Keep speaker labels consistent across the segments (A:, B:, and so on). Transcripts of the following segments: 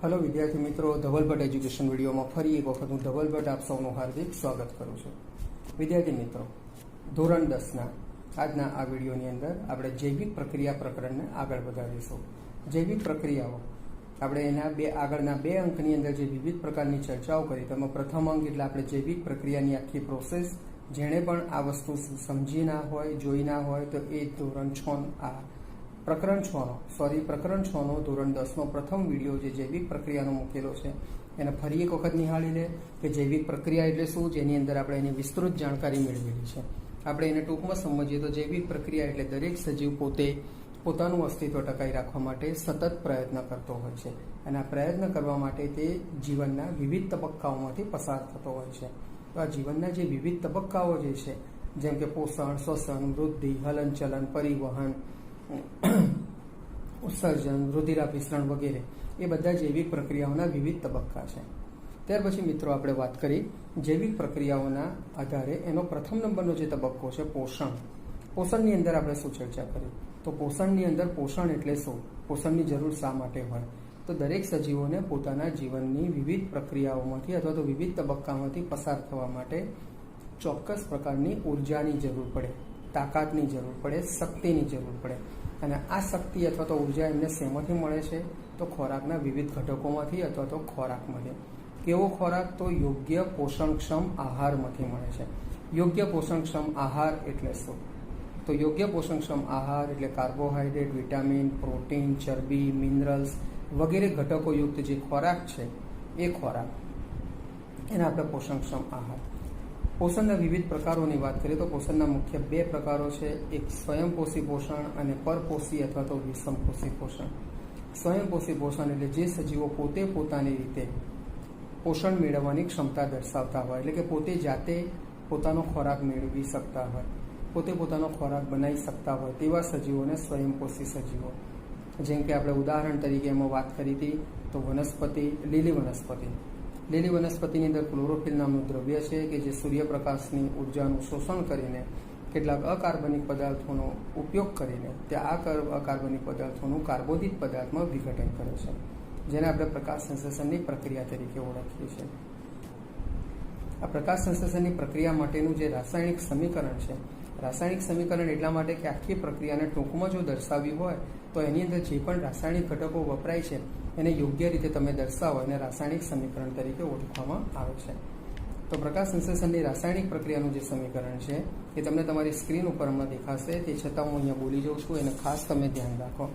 A: Hello विद्यार्थी मित्रों, धवल Bhatt education विडियोમાં ફરી એક વખત હું ધવલ ભટ્ટ આપ સૌનું હાર્દિક સ્વાગત કરું છું। વિદ્યાર્થી મિત્રો, ધોરણ 10ના આજના આ વિડીયોની અંદર આપણે જૈવિક પ્રક્રિયા પ્રકરણને આગળ વધારીશું। જૈવિક પ્રક્રિયાઓ આપણે એના આગળના બે અંકની અંદર જે વિવિધ પ્રકારની ચર્ચાઓ કરી તેમાં પ્રથમ અંક એટલે આપણે જૈવિક પ્રક્રિયાની આખી પ્રોસેસ જેણે પણ આ વસ્તુ સમજી ના હોય, જોઈ ના હોય તો એ ધોરણ 6 પ્રકરણ 6નો ધોરણ 10નો પ્રથમ વિડીયો જે જૈવિક પ્રક્રિયાનો મૂકેલો છે એને ફરી એક વખત નિહાળી લે કે જૈવિક પ્રક્રિયા એટલે શું, જેની અંદર આપણે એની વિસ્તૃત જાણકારી મેળવેલી છે। આપણે એને ટૂંકમાં સમજીએ તો જૈવિક પ્રક્રિયા એટલે દરેક સજીવ પોતે પોતાનું અસ્તિત્વ ટકાવી રાખવા માટે સતત પ્રયત્ન કરતો હોય છે અને આ પ્રયત્ન કરવા માટે તે જીવનના વિવિધ તબક્કાઓમાંથી પસાર થતો હોય છે। તો આ જીવનના જે વિવિધ તબક્કાઓ જે છે જેમ કે પોષણ, શ્વસન, વૃદ્ધિ, હલનચલન, પરિવહન, ઉત્સર્જન, રુધિરાભિસરણ વગેરે એ બધા જૈવિક પ્રક્રિયાઓના વિવિધ તબક્કા છે। ત્યાર પછી મિત્રો આપણે વાત કરી જૈવિક પ્રક્રિયાઓના આધારે એનો પ્રથમ નંબરનો જે તબક્કો છે પોષણ। પોષણની અંદર આપણે શું ચર્ચા કરી તો પોષણની અંદર પોષણ એટલે શું, પોષણની જરૂર શા માટે હોય તો દરેક સજીવોને પોતાના જીવનની વિવિધ પ્રક્રિયાઓમાંથી અથવા તો વિવિધ તબક્કામાંથી પસાર થવા માટે ચોક્કસ પ્રકારની ઉર્જાની જરૂર પડે, તાકાતની જરૂર પડે, શક્તિની જરૂર પડે અને આ શક્તિ અથવા તો ઉર્જા એમને શેમાંથી મળે છે તો ખોરાકના વિવિધ ઘટકોમાંથી અથવા તો ખોરાકમાંથી। કેવો ખોરાક તો યોગ્ય પોષણક્ષમ આહારમાંથી મળે છે। યોગ્ય પોષણક્ષમ આહાર એટલે શું તો યોગ્ય પોષણક્ષમ આહાર એટલે કાર્બોહાઈડ્રેટ, વિટામિન, પ્રોટીન, ચરબી, મિનરલ્સ વગેરે ઘટકોયુક્ત જે ખોરાક છે એ ખોરાક એને આપણે પોષણક્ષમ આહાર। પોષણના વિવિધ પ્રકારોની વાત કરીએ તો પોષણના મુખ્ય બે પ્રકારો છે, એક સ્વયંપોષી પોષણ અને પરપોષી અથવા તો વિષમપોષી પોષણ। સ્વયંપોષી પોષણ એટલે જે સજીવો પોતે પોતાની રીતે પોષણ મેળવવાની ક્ષમતા દર્શાવતા હોય, એટલે કે પોતે જાતે પોતાનો ખોરાક મેળવી શકતા હોય, પોતે પોતાનો ખોરાક બનાવી શકતા હોય તેવા સજીવોને સ્વયંપોષી સજીવો। જેમ કે આપણે ઉદાહરણ તરીકે એમાં વાત કરી હતી તો વનસ્પતિ, લીલી વનસ્પતિની અંદર ક્લોરોફિલ નામનું દ્રવ્ય છે કે જે સૂર્યપ્રકાશની ઉર્જાનું શોષણ કરીને કેટલાક અકાર્બનિક પદાર્થોનો ઉપયોગ કરીને તે આ અકાર્બનિક પદાર્થોનું કાર્બોદિત પદાર્થમાં વિઘટન કરે છે, જેને આપણે પ્રકાશ સંશ્લેષણની પ્રક્રિયા તરીકે ઓળખીએ છીએ। આ પ્રકાશ સંશ્લેષણની પ્રક્રિયા માટેનું જે રાસાયણિક સમીકરણ છે, રાસાયણિક સમીકરણ એટલા માટે કે આખી પ્રક્રિયાને ટૂંકમાં જો દર્શાવી હોય તો એની અંદર જે પણ રાસાયણિક ઘટકો વપરાય છે એને યોગ્ય રીતે તમે દર્શાવો અને રાસાયણિક સમીકરણ તરીકે ઓળખવામાં આવે છે। તો પ્રકાશ સંશ્લેષણની રાસાયણિક પ્રક્રિયાનું જે સમીકરણ છે એ તમને તમારી સ્ક્રીન ઉપર હમણાં દેખાશે, તે છતાં હું અહીંયા બોલી જાઉં છું, એને ખાસ તમે ધ્યાન રાખો।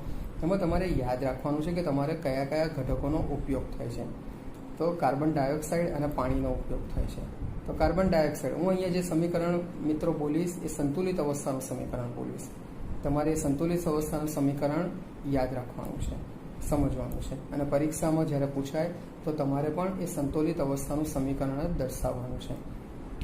A: એમાં તમારે યાદ રાખવાનું છે કે તમારે કયા કયા ઘટકોનો ઉપયોગ થાય છે તો કાર્બન ડાયોક્સાઇડ અને પાણીનો ઉપયોગ થાય છે। તો કાર્બન ડાયોક્સાઇડ હું અહીંયા જે સમીકરણ મિત્રો બોલીશ એ સંતુલિત અવસ્થાનું સમીકરણ બોલીશ, તમારે સંતુલિત અવસ્થાનું સમીકરણ યાદ રાખવાનું છે, સમજવાનું છે અને પરીક્ષામાં જ્યારે પૂછાય તો તમારે પણ એ સંતુલિત અવસ્થાનું સમીકરણ જ દર્શાવવાનું છે।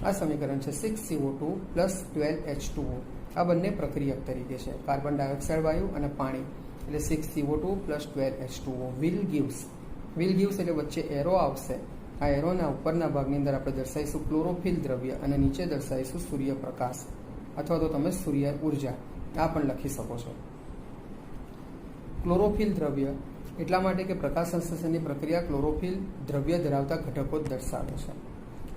A: આ સમીકરણ છે 6CO2 + 12H2O। આ બંને પ્રક્રિયક તરીકે છે, કાર્બન ડાયોક્સાઇડ વાયુ અને પાણી એટલે 6CO2 + 12H2O વિલ ગીવ્સ એટલે વચ્ચે એરો આવશે, આ એરોના ઉપરના ભાગની અંદર આપણે દર્શાવીશું ક્લોરોફિલ દ્રવ્ય અને નીચે દર્શાવીશું સૂર્યપ્રકાશ અથવા તો તમે સૂર્ય ઉર્જા આ પણ લખી શકો છો। ક્લોરોફિલ દ્રવ્ય એટલા માટે કે પ્રકાશ સંશ્લેષણની પ્રક્રિયા ક્લોરોફિલ દ્રવ્ય ધરાવતા ઘટકો જ દર્શાવે છે।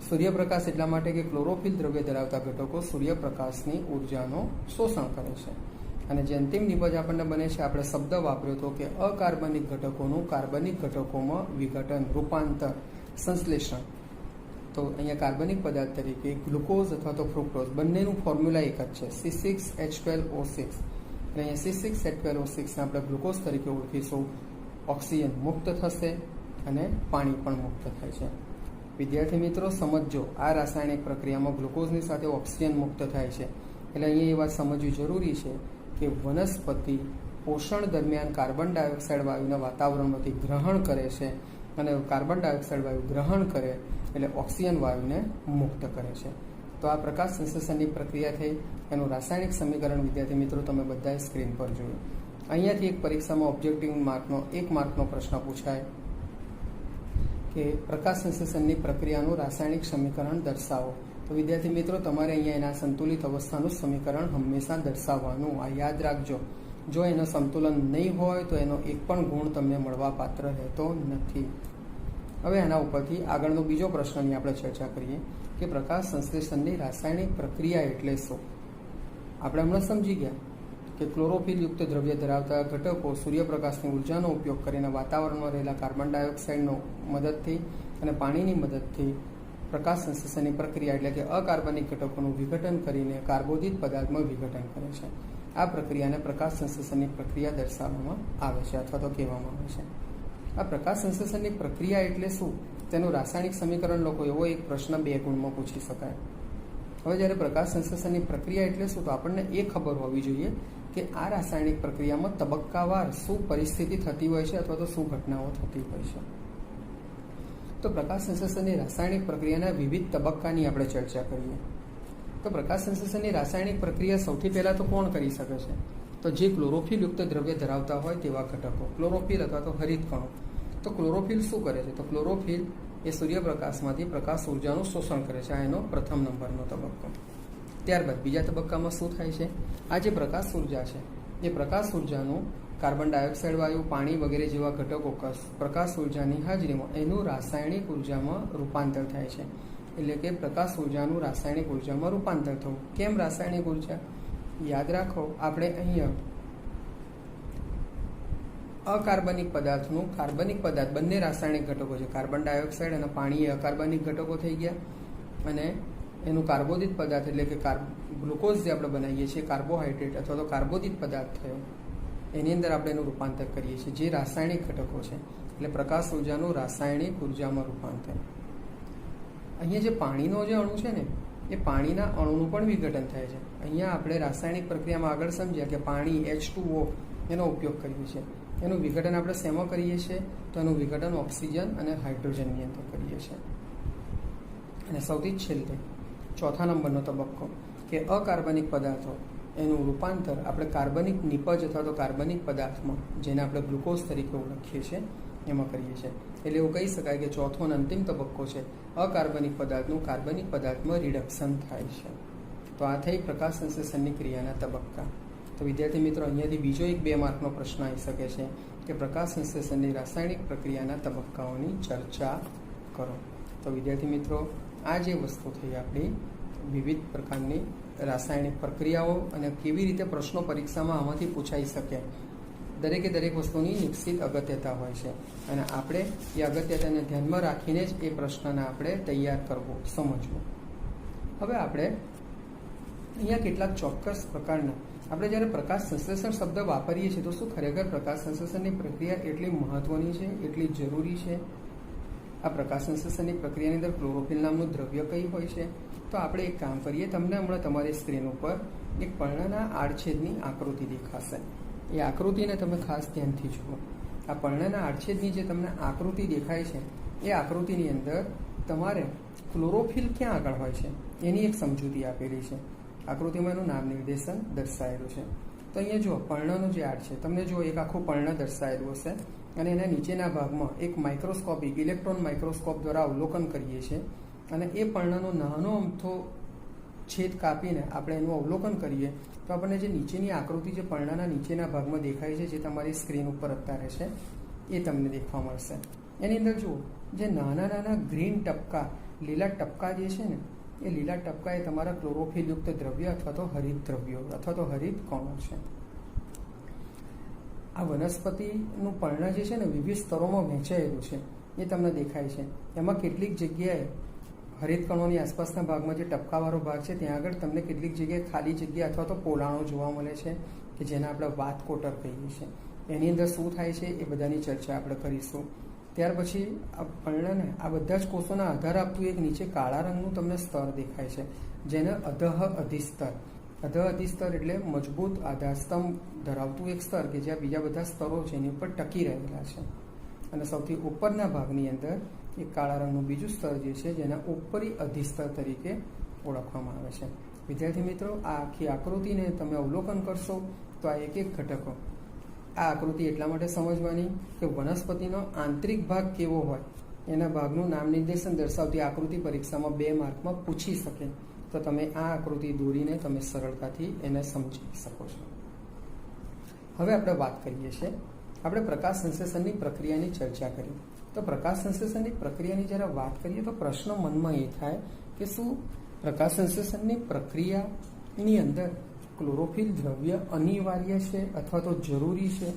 A: સૂર્યપ્રકાશ એટલા માટે કે ક્લોરોફિલ દ્રવ્ય ધરાવતા ઘટકો સૂર્યપ્રકાશની ઉર્જાનો શોષણ કરે છે અને જે અંતિમ નિપજ આપણને બને છે આપણે શબ્દ વાપર્યો હતો કે અકાર્બનિક ઘટકોનું કાર્બનિક ઘટકોમાં વિઘટન, રૂપાંતર, સંશ્લેષણ। તો અહીંયા કાર્બનિક પદાર્થ તરીકે ગ્લુકોઝ અથવા તો ફ્રુક્ટોઝ બંનેનું ફોર્મ્યુલા એક જ છે C6H12O6 એટલે અહીંયા C6H12O6ને આપણે ગ્લુકોઝ તરીકે ઓળખીશું। ઓક્સિજન મુક્ત થશે અને પાણી પણ મુક્ત થાય છે। વિદ્યાર્થી મિત્રો સમજો, આ રાસાયણિક પ્રક્રિયામાં ગ્લુકોઝની સાથે ઓક્સિજન મુક્ત થાય છે એટલે અહીંયા એ વાત સમજવી જરૂરી છે કે વનસ્પતિ પોષણ દરમિયાન કાર્બન ડાયોક્સાઇડ વાયુને વાતાવરણમાંથી ગ્રહણ કરે છે અને કાર્બન ડાયોક્સાઇડ વાયુ ગ્રહણ કરે એટલે ઓક્સિજન વાયુને મુક્ત કરે છે। તો આ પ્રકાશ સંશ્લેષણની પ્રક્રિયા થઈ, એનું રાસાયણિક સમીકરણ વિદ્યાર્થી મિત્રો તમે બધાએ સ્ક્રીન પર જોયું। અહીંયાથી એક પરીક્ષામાં ઓબ્જેક્ટિવ માર્કનો 1 માર્કનો પ્રશ્ન પૂછાય કે પ્રકાશ સંશ્લેષણની પ્રક્રિયાનું રાસાયણિક સમીકરણ દર્શાવો તો વિદ્યાર્થી મિત્રો તમારે અહીંયા એના સંતુલિત અવસ્થાનું સમીકરણ હંમેશા દર્શાવવાનું, આ યાદ રાખજો। જો એનો સંતુલન નહીં હોય તો એનો એક પણ ગુણ તમને મળવા પાત્ર રહેતો નથી. હવે આના ઉપરથી આગળનો બીજો પ્રશ્નની આપણે ચર્ચા કરીએ કે પ્રકાશ સંશ્લેષણની રાસાયણિક પ્રક્રિયા એટલે શું. આપણે હમણાં સમજી ગયા કે ક્લોરોફિલ યુક્ત દ્રવ્ય ધરાવતા ઘટકો સૂર્યપ્રકાશની ઉર્જાનો ઉપયોગ કરીને વાતાવરણમાં રહેલા કાર્બન ડાયોક્સાઇડનો મદદથી અને પાણીની મદદથી પ્રકાશ સંશ્લેષણની પ્રક્રિયા એટલે કે અકાર્બનિક ઘટકોનું વિઘટન કરીને કાર્બોદિત પદાર્થમાં વિઘટન કરે છે. આ પ્રક્રિયાને પ્રકાશ સંશ્લેષણની પ્રક્રિયા દર્શાવવામાં આવે છે અથવા તો કહેવામાં આવે છે. આ પ્રકાશ સંશ્લેષણની પ્રક્રિયા એટલે શું તેનું રાસાયણિક સમીકરણ લોકો એવો એક પ્રશ્ન 2 ગુણમાં પૂછી શકાય. હવે જ્યારે પ્રકાશ સંશ્લેષણની પ્રક્રિયા એટલે શું તો આપણને એ ખબર હોવી જોઈએ કે આ રાસાયણિક પ્રક્રિયામાં તબક્કાવાર શું પરિસ્થિતિ થતી હોય છે અથવા તો શું ઘટનાઓ થતી હોય છે. તો પ્રકાશ સંશ્લેષણની રાસાયણિક પ્રક્રિયાના વિવિધ તબક્કાની આપણે ચર્ચા કરીએ. તો પ્રકાશ સંશ્લેષણની રાસાયણિક પ્રક્રિયા સૌથી પહેલાં તો કોણ કરી શકે છે તો જે ક્લોરોફિલ યુક્ત દ્રવ્ય ધરાવતા હોય તેવા ઘટકો, ક્લોરોફિલ અથવા તો હરિત કણો. તો ક્લોરોફિલ શું કરે છે તો ક્લોરોફિલ એ સૂર્યપ્રકાશમાંથી પ્રકાશ ઉર્જાનું શોષણ કરે છે. આ એનો પ્રથમ નંબરનો તબક્કો. ત્યારબાદ બીજા તબક્કામાં શું થાય છે, આ જે પ્રકાશ ઉર્જા છે એ પ્રકાશ ઉર્જાનું કાર્બન ડાયોક્સાઇડ વાયુ, પાણી વગેરે જેવા ઘટકો પ્રકાશ ઉર્જાની હાજરીમાં એનું રાસાયણિક ઉર્જામાં રૂપાંતર થાય છે. એટલે કે પ્રકાશ ઉર્જાનું રાસાયણિક ઉર્જામાં રૂપાંતર થવું. કેમ રાસાયણિક ઉર્જા? યાદ રાખો, આપણે અહીંયા અકાર્બનિક પદાર્થનું કાર્બનિક પદાર્થ બંને રાસાયણિક ઘટકો છે. કાર્બન ડાયોક્સાઇડ અને પાણી એ અકાર્બનિક ઘટકો થઈ ગયા અને એનું કાર્બોદિત પદાર્થ એટલે કે ગ્લુકોઝ જે આપણે બનાવીએ છીએ કાર્બોહાઈડ્રેટ અથવા તો કાર્બોદિત પદાર્થ થયો એની અંદર આપણે એનું રૂપાંતર કરીએ છીએ જે રાસાયણિક ઘટકો છે. એટલે પ્રકાશ ઉર્જાનું રાસાયણિક ઉર્જામાં રૂપાંતર. અહીંયા જે પાણીનો જે અણુ છે ને એ પાણીના અણુનું પણ વિઘટન થાય છે. અહીંયા આપણે રાસાયણિક પ્રક્રિયામાં આગળ સમજ્યા કે પાણી H2O એનો ઉપયોગ કરીએ છીએ. એનું વિઘટન આપણે શેમાં કરીએ છીએ તો એનું વિઘટન ઓક્સિજન અને હાઇડ્રોજનની અંદર કરીએ છીએ. અને સૌથી છેલ્લે ચોથા નંબરનો તબક્કો કે અકાર્બનિક પદાર્થો એનું રૂપાંતર આપણે કાર્બનિક નિપજ અથવા તો કાર્બનિક પદાર્થમાં જેને આપણે ગ્લુકોઝ તરીકે ઓળખીએ છીએ એમાં કરીએ છીએ. એટલે એવું કહી શકાય કે ચોથો અને અંતિમ તબક્કો છે અકાર્બનિક પદાર્થનું કાર્બનિક પદાર્થમાં રિડક્શન થાય છે. તો આ થઈ પ્રકાશ સંશ્લેષણની ક્રિયાના તબક્કા. તો વિદ્યાર્થી મિત્રો અહીંયાથી બીજો એક 2 માર્કનો પ્રશ્ન આવી શકે છે કે પ્રકાશ સંશ્લેષણની રાસાયણિક પ્રક્રિયાના તબક્કાઓની ચર્ચા કરો. તો વિદ્યાર્થી મિત્રો આ જે વસ્તુ થઈ આપણી વિવિધ પ્રકારની રાસાયણિક પ્રક્રિયાઓ અને કેવી રીતે પ્રશ્નો પરીક્ષામાં આમાંથી પૂછાઈ શકે. દરેકે દરેક વસ્તુની નિશ્ચિત અગત્યતા હોય છે અને આપણે એ અગત્યતાને ધ્યાનમાં રાખીને જ એ પ્રશ્નને આપણે તૈયાર કરવો, સમજવું. હવે આપણે અહીંયા કેટલાક ચોક્કસ પ્રકારના આપણે જ્યારે પ્રકાશ સંશ્લેષણ શબ્દ વાપરીએ છીએ તો શું ખરેખર પ્રકાશ સંશ્લેષણની પ્રક્રિયા એટલી મહત્વની છે, એટલી જરૂરી છે? આ પ્રકાશ સંશ્લેષણની પ્રક્રિયાની અંદર ક્લોરોફિલ નામનું દ્રવ્ય કઈ હોય છે? તો આપણે એક કામ કરીએ, તમને હમણાં તમારી સ્ક્રીન ઉપર એક પર્ણના આડછેદની આકૃતિ દેખાશે. એ આકૃતિને તમે ખાસ ધ્યાનથી જુઓ. આ પર્ણના આડછેદની જે તમને આકૃતિ દેખાય છે એ આકૃતિની અંદર તમારે ક્લોરોફિલ ક્યાં આગળ હોય છે એની એક સમજૂતી આપેલી છે. આકૃતિમાં એનું નામ નિર્દેશન દર્શાવેલું છે. તો અહીંયા જુઓ, પર્ણનું જે આડ છે તમને જો એક આખું પર્ણ દર્શાવેલું હશે અને એના નીચેના ભાગમાં એક માઇક્રોસ્કોપિક ઇલેક્ટ્રોન માઇક્રોસ્કોપ દ્વારા અવલોકન કરીએ છીએ અને એ પર્ણનો નાનો અમથો છેદ કાપીને આપણે એનું અવલોકન કરીએ તો આપણને જે નીચેની આકૃતિ જે પર્ણના નીચેના ભાગમાં દેખાય છે જે તમારી સ્ક્રીન ઉપર અત્યારે છે એ તમને દેખવા મળશે. એની અંદર જુઓ, જે નાના નાના ગ્રીન ટપકા, લીલા ટપકા જે છે ને એ લીલા ટપકા એ તમારા ક્લોરોફિલયુક્ત દ્રવ્ય અથવા તો હરિત દ્રવ્યો અથવા તો હરિત કણો છે. આ વનસ્પતિનું પર્ણ જે છે ને વિવિધ સ્તરોમાં વહેંચાયેલું છે એ તમને દેખાય છે. એમાં કેટલીક જગ્યાએ હરિત કણોની આસપાસના ભાગમાં જે ટપકાવાળો ભાગ છે ત્યાં આગળ તમને કેટલીક જગ્યાએ ખાલી જગ્યા અથવા તો પોલાણો જોવા મળે છે કે જેને આપણે વાત કોટર કહીએ છીએ. એની અંદર શું થાય છે એ બધાની ચર્ચા આપણે કરીશું. ત્યાર પછી આ પર્ણને આ બધા જ કોષોના આધાર આપતું એક નીચે કાળા રંગનું તમને સ્તર દેખાય છે જેને અધઃ અધિસ્તર. અધઃ અધિસ્તર એટલે મજબૂત આધારસ્તંભ ધરાવતું એક સ્તર કે જ્યાં બીજા બધા સ્તરો છે એની ઉપર ટકી રહેલા છે. અને સૌથી ઉપરના ભાગની અંદર એક કાળા રંગનું બીજું સ્તર જે છે જેના ઉપરી અધિસ્તર તરીકે ઓળખવામાં આવે છે. વિદ્યાર્થી મિત્રો, આ આખી આકૃતિને તમે અવલોકન કરશો તો આ એક એક ઘટકો, આ આકૃતિ એટલા માટે સમજવાની કે વનસ્પતિનો આંતરિક ભાગ કેવો હોય એના ભાગનું નામ નિર્દેશન દર્શાવતી આકૃતિ પરીક્ષામાં 2 માર્કમાં પૂછી શકે તો તમે આ આકૃતિ દોરીને તમે સરળતાથી એને સમજી શકો છો. હવે આપણે વાત કરીએ છીએ, આપણે પ્રકાશ સંશ્લેષણની પ્રક્રિયાની ચર્ચા કરી. તો પ્રકાશ સંશ્લેષણની પ્રક્રિયાની જ્યારે વાત કરીએ તો પ્રશ્ન મનમાં એ થાય કે શું પ્રકાશ સંશ્લેષણની પ્રક્રિયાની અંદર ક્લોરોફિલ દ્રવ્ય અનિવાર્ય છે અથવા તો જરૂરી છે?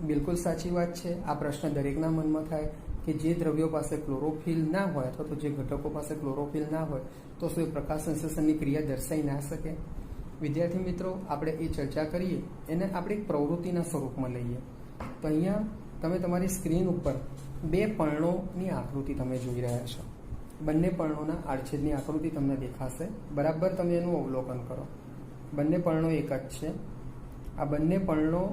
A: બિલકુલ સાચી વાત છે. આ પ્રશ્ન દરેકના મનમાં થાય કે જે દ્રવ્યો પાસે ક્લોરોફિલ ના હોય અથવા તો જે ઘટકો પાસે ક્લોરોફિલ ના હોય તો શું એ પ્રકાશ સંશ્લેષણની ક્રિયા દર્શાવી ના શકે? વિદ્યાર્થી મિત્રો, આપણે એ ચર્ચા કરીએ એને આપણે એક પ્રવૃત્તિના સ્વરૂપમાં લઈએ. તો અહીંયા તમે તમારી સ્ક્રીન ઉપર 2 પર્ણોની આકૃતિ તમે જોઈ રહ્યા છો. બંને પર્ણોના આડછેદની આકૃતિ તમને દેખાશે. બરાબર તમે એનું અવલોકન કરો. બંને પર્ણો એક જ છે. આ બંને પર્ણો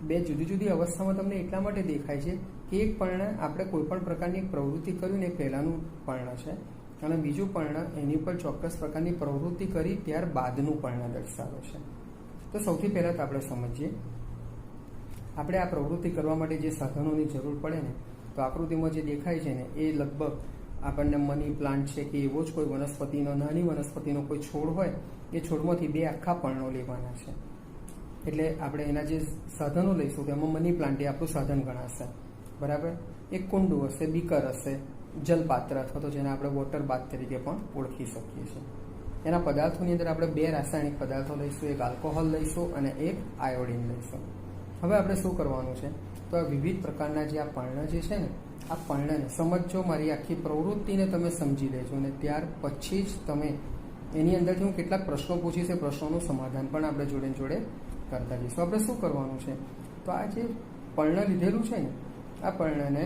A: 2 જુદી જુદી અવસ્થામાં તમને એટલા માટે દેખાય છે કે એક પર્ણ આપણે કોઈ પણ પ્રકારની પ્રવૃત્તિ કર્યું ને પહેલાનું પર્ણ છે અને બીજું પર્ણ એની ઉપર ચોક્કસ પ્રકારની પ્રવૃત્તિ કરી ત્યારબાદનું પર્ણ દર્શાવે છે. તો સૌથી પહેલાં તો આપણે સમજીએ, આપણે આ પ્રવૃત્તિ કરવા માટે જે સાધનોની જરૂર પડે ને, તો આકૃતિમાં જે દેખાય છે ને એ લગભગ આપણને મની પ્લાન્ટ છે કે એવો જ કોઈ વનસ્પતિનો, નાની વનસ્પતિનો કોઈ છોડ હોય, એ છોડમાંથી 2 આખા પર્ણો લેવાના છે. એટલે આપણે એના જે સાધનો લઈશું તેમાં મની પ્લાન્ટ એ આપણું સાધન ગણાશે. બરાબર. એક કુંડું હશે, બીકર હશે, જલપાત્ર અથવા તો જેને આપણે વોટર બાથ તરીકે પણ ઓળખી શકીએ છીએ. એના પદાર્થોની અંદર આપણે 2 રાસાયણિક પદાર્થો લઈશું, એક આલ્કોહોલ લઈશું અને એક આયોડિન લઈશું. હવે આપણે શું કરવાનું છે, તો આ વિવિધ પ્રકારના જે આ પર્ણ જે છે ને, આ પર્ણને સમજો, મારી આખી પ્રવૃત્તિને તમે સમજી લેજો અને ત્યાર પછી જ તમે એની અંદરથી હું કેટલાક પ્રશ્નો પૂછીશ, એ પ્રશ્નોનું સમાધાન પણ આપણે જોડે જોડે કરતા જઈશું. આપણે શું કરવાનું છે, તો આ જે પર્ણ લીધેલું છે ને, આ પર્ણને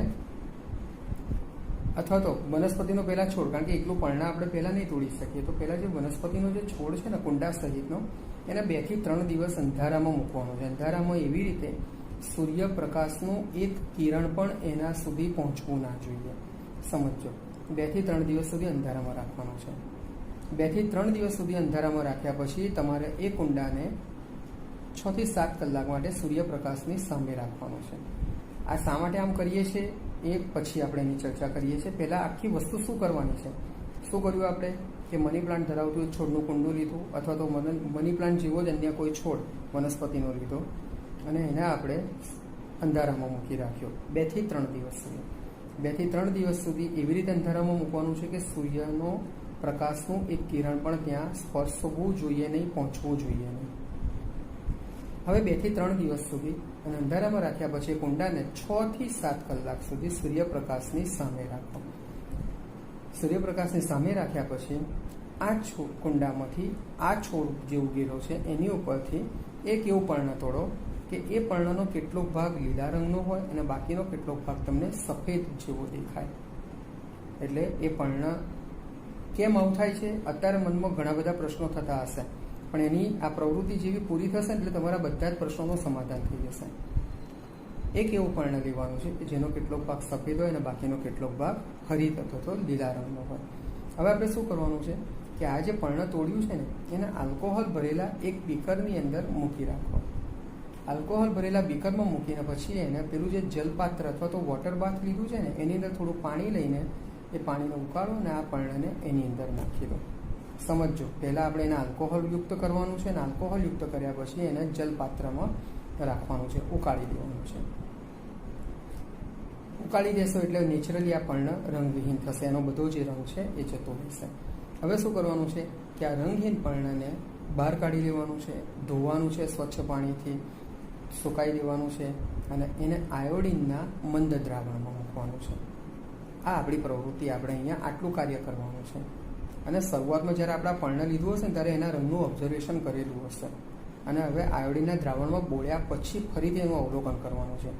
A: અથવા તો વનસ્પતિનો પહેલાં છોડ, કારણ કે એકલું પર્ણ આપણે પહેલાં નહીં તોડી શકીએ, તો પહેલાં જે વનસ્પતિનો જે છોડ છે ને કુંડા સહિતનો, એને 2 થી 3 દિવસ અંધારામાં મૂકવાનો છે. અંધારામાં એવી રીતે સૂર્યપ્રકાશનું એક કિરણ પણ એના સુધી પહોંચવું ના જોઈએ. સમજો, 2 થી 3 દિવસ સુધી અંધારામાં રાખવાનો છે. 2 થી 3 દિવસ સુધી અંધારામાં રાખ્યા પછી તમારે એ કુંડાને 6 થી 7 કલાક માટે સૂર્યપ્રકાશની સામે રાખવાનો છે. આ શા માટે આમ કરીએ છીએ એ પછી આપણે એની ચર્ચા કરીએ છીએ. પહેલાં આખી વસ્તુ શું કરવાની છે, શું કર્યું આપણે કે મની પ્લાન્ટ ધરાવતું છોડનું કુંડું લીધું અથવા તો મની પ્લાન્ટ જેવો જ અન્ય કોઈ છોડ વનસ્પતિનો લીધો અને એને આપણે અંધારામાં મૂકી રાખ્યો 2 થી 3 દિવસ સુધી. 2 થી 3 દિવસ સુધી એવી રીતે અંધારામાં મૂકવાનું છે કે સૂર્યનો પ્રકાશનું એક કિરણ પણ ત્યાં સ્પર્શવું જોઈએ નહીં, પહોંચવું જોઈએ નહીં. હવે 2 થી 3 દિવસ સુધી અને અંધારામાં રાખ્યા પછી કુંડાને 6 થી 7 કલાક સુધી સૂર્યપ્રકાશની સામે રાખો. સૂર્યપ્રકાશની સામે રાખ્યા પછી આ કુંડામાંથી આ છોડ જે ઉગેલો છે એની ઉપરથી એક એવું પર્ણ તોડો કે એ પર્ણનો કેટલોક ભાગ લીલા રંગનો હોય અને બાકીનો કેટલોક ભાગ તમને સફેદ જેવો દેખાય. એટલે એ પર્ણ કેમ આવું થાય છે, અત્યારે મનમાં ઘણા બધા પ્રશ્નો થતા હશે, પણ એની આ પ્રવૃત્તિ જેવી પૂરી થશે એટલે તમારા બધા જ પ્રશ્નોનું સમાધાન થઈ જશે. એક એવું પર્ણ લેવાનું છે કે જેનો કેટલોક ભાગ સફેદ હોય અને બાકીનો કેટલોક ભાગ હરિત અથવા તો લીલા રંગનો હોય. હવે આપણે શું કરવાનું છે કે આ જે પર્ણ તોડ્યું છે ને એને આલ્કોહોલ ભરેલા એક બીકરની અંદર મૂકી રાખો. આલ્કોહોલ ભરેલા બીકરમાં મૂકીને પછી એને પેલું જે જલપાત્ર અથવા તો વોટર બાથ લીધું છે ને એની અંદર થોડું પાણી લઈને એ પાણીને ઉકાળો અને આ પર્ણને એની અંદર નાખી દો. સમજો, પહેલાં આપણે એને આલ્કોહોલયુક્ત કરવાનું છે અને આલ્કોહોલયુક્ત કર્યા પછી એને જલપાત્રમાં રાખવાનું છે, ઉકાળી દેવાનું છે. ઉકાળી દેશો એટલે નેચરલી આ પર્ણ રંગવિહીન થશે, એનો બધો જે રંગ છે એ જતો રહેશે. હવે શું કરવાનું છે કે આ રંગહીન પર્ણને બહાર કાઢી લેવાનું છે, ધોવાનું છે સ્વચ્છ પાણીથી, સુકાઈ દેવાનું છે અને એને આયોડિનના મંદ દ્રાવણમાં મૂકવાનું છે. આ આપણી પ્રવૃત્તિ, આપણે અહીંયા આટલું કાર્ય કરવાનું છે. અને શરૂઆતમાં જ્યારે આપણે પર્ણ લીધું હશે ને ત્યારે એના રંગનું ઓબ્ઝર્વેશન કરેલું હશે અને હવે આયોડિનના દ્રાવણમાં બોળ્યા પછી ફરીથી એનું અવલોકન કરવાનું છે.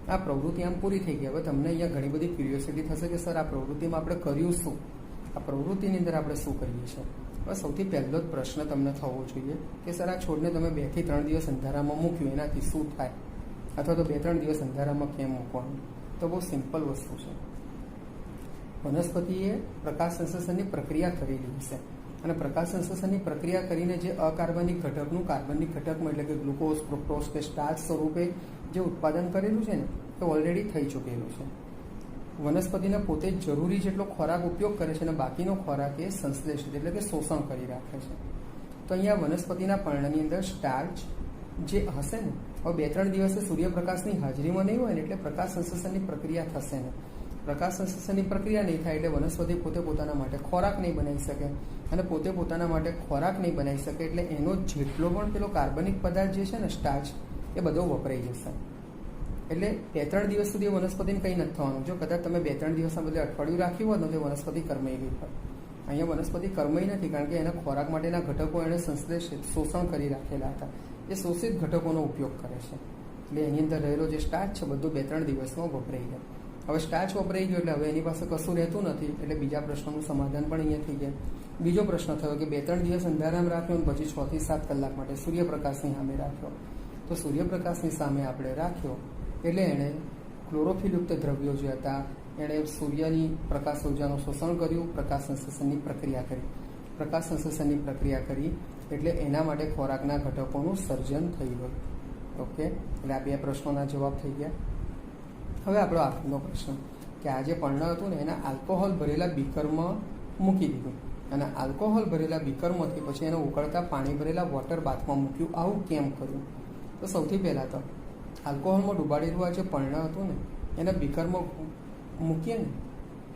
A: આ પ્રવૃત્તિ આમ પૂરી થઈ ગઈ. હવે તમને અહીંયા ઘણી બધી ક્યુરિયોસિટી થશે કે સર આ પ્રવૃત્તિમાં આપણે કર્યું શું, આ પ્રવૃત્તિની અંદર આપણે શું કરીએ છીએ. હવે સૌથી પહેલો જ પ્રશ્ન તમને થવો જોઈએ કે સર આ છોડને તમે 2 થી 3 દિવસ અંધારામાં મૂક્યું, એનાથી શું થાય, અથવા તો 2-3 દિવસ અંધારામાં કેમ મૂકવાનું. તો બહુ સિમ્પલ વસ્તુ છે. વનસ્પતિએ પ્રકાશ સંશ્લેષણની પ્રક્રિયા કરેલી છે અને પ્રકાશ સંશ્લેષણની પ્રક્રિયા કરીને જે અકાર્બનિક ઘટકનું કાર્બનિક ઘટકમાં એટલે કે ગ્લુકોઝ, ફ્રુક્ટોઝ કે સ્ટાર્ચ સ્વરૂપે જે ઉત્પાદન કરેલું છે ને એ ઓલરેડી થઈ ચૂકેલું છે. વનસ્પતિને પોતે જ જરૂરી જેટલો ખોરાક ઉપયોગ કરે છે અને બાકીનો ખોરાક એ સંશ્લેષિત એટલે કે શોષણ કરી રાખે છે. તો અહીંયા વનસ્પતિના પર્ણની અંદર સ્ટાર્ચ જે હશે ને હવે 2-3 દિવસે સૂર્યપ્રકાશની હાજરીમાં નહીં હોય ને એટલે પ્રકાશ સંશ્લેષણની પ્રક્રિયા થશે નહીં. પ્રકાશ સંશ્લેષણની પ્રક્રિયા નહીં થાય એટલે વનસ્પતિ પોતે પોતાના માટે ખોરાક નહીં બનાવી શકે, અને પોતે પોતાના માટે ખોરાક નહીં બનાવી શકે એટલે એનો જેટલો પણ પેલો કાર્બનિક પદાર્થ જે છે ને, સ્ટાર્ચ, એ બધો વપરાઈ જશે. એટલે 2-3 દિવસ સુધી વનસ્પતિને કંઈ નથી થવાનું. જો કદાચ તમે 2-3 દિવસના બદલે અઠવાડિયું રાખ્યું હોત ને તો વનસ્પતિ કરમાઈ ગઈ હોય. અહીંયા વનસ્પતિ કરમાઈ નથી, કારણ કે એના ખોરાક માટેના ઘટકો એણે સંશ્લેષિત, શોષણ કરી રાખેલા હતા. એ શોષિત ઘટકોનો ઉપયોગ કરે છે. એટલે એની અંદર રહેલો જે સ્ટાર્ચ છે બધું 2-3 દિવસમાં વપરાઈ જાય. હવે સ્ટાર્ચ વપરાઈ ગયો એટલે હવે એની પાસે કશું રહેતું નથી, એટલે બીજા પ્રશ્નનું સમાધાન પણ અહીંયા થઈ ગયા. બીજો પ્રશ્ન થયો કે 2-3 દિવસ અંધારામાં રાખ્યો અને પછી 6 થી 7 કલાક માટે સૂર્યપ્રકાશની સામે રાખ્યો. તો સૂર્યપ્રકાશની સામે આપણે રાખ્યો એટલે એણે ક્લોરોફિલયુક્ત દ્રવ્યો જે હતા એણે સૂર્યની પ્રકાશ ઉર્જાનું શોષણ કર્યું, પ્રકાશ સંશ્લેષણની પ્રક્રિયા કરી. પ્રકાશ સંશ્લેષણની પ્રક્રિયા કરી એટલે એના માટે ખોરાકના ઘટકોનું સર્જન થઈ ગયું. ઓકે, એટલે આ 2 પ્રશ્નોના જવાબ થઈ ગયા. હવે આપણો આગળનો પ્રશ્ન કે આ જે પર્ણ હતું ને એના આલ્કોહોલ ભરેલા બીકરમાં મૂકી દીધું, અને આલ્કોહોલ ભરેલા બીકરમાંથી પછી એને ઉકળતા પાણી ભરેલા વોટર બાથમાં મૂક્યું. આવું કેમ કર્યું? તો સૌથી પહેલાં તો આલ્કોહોલમાં ડૂબાડેલું આ જે પર્ણ હતું ને એને બીકરમાં મૂકીએ ને,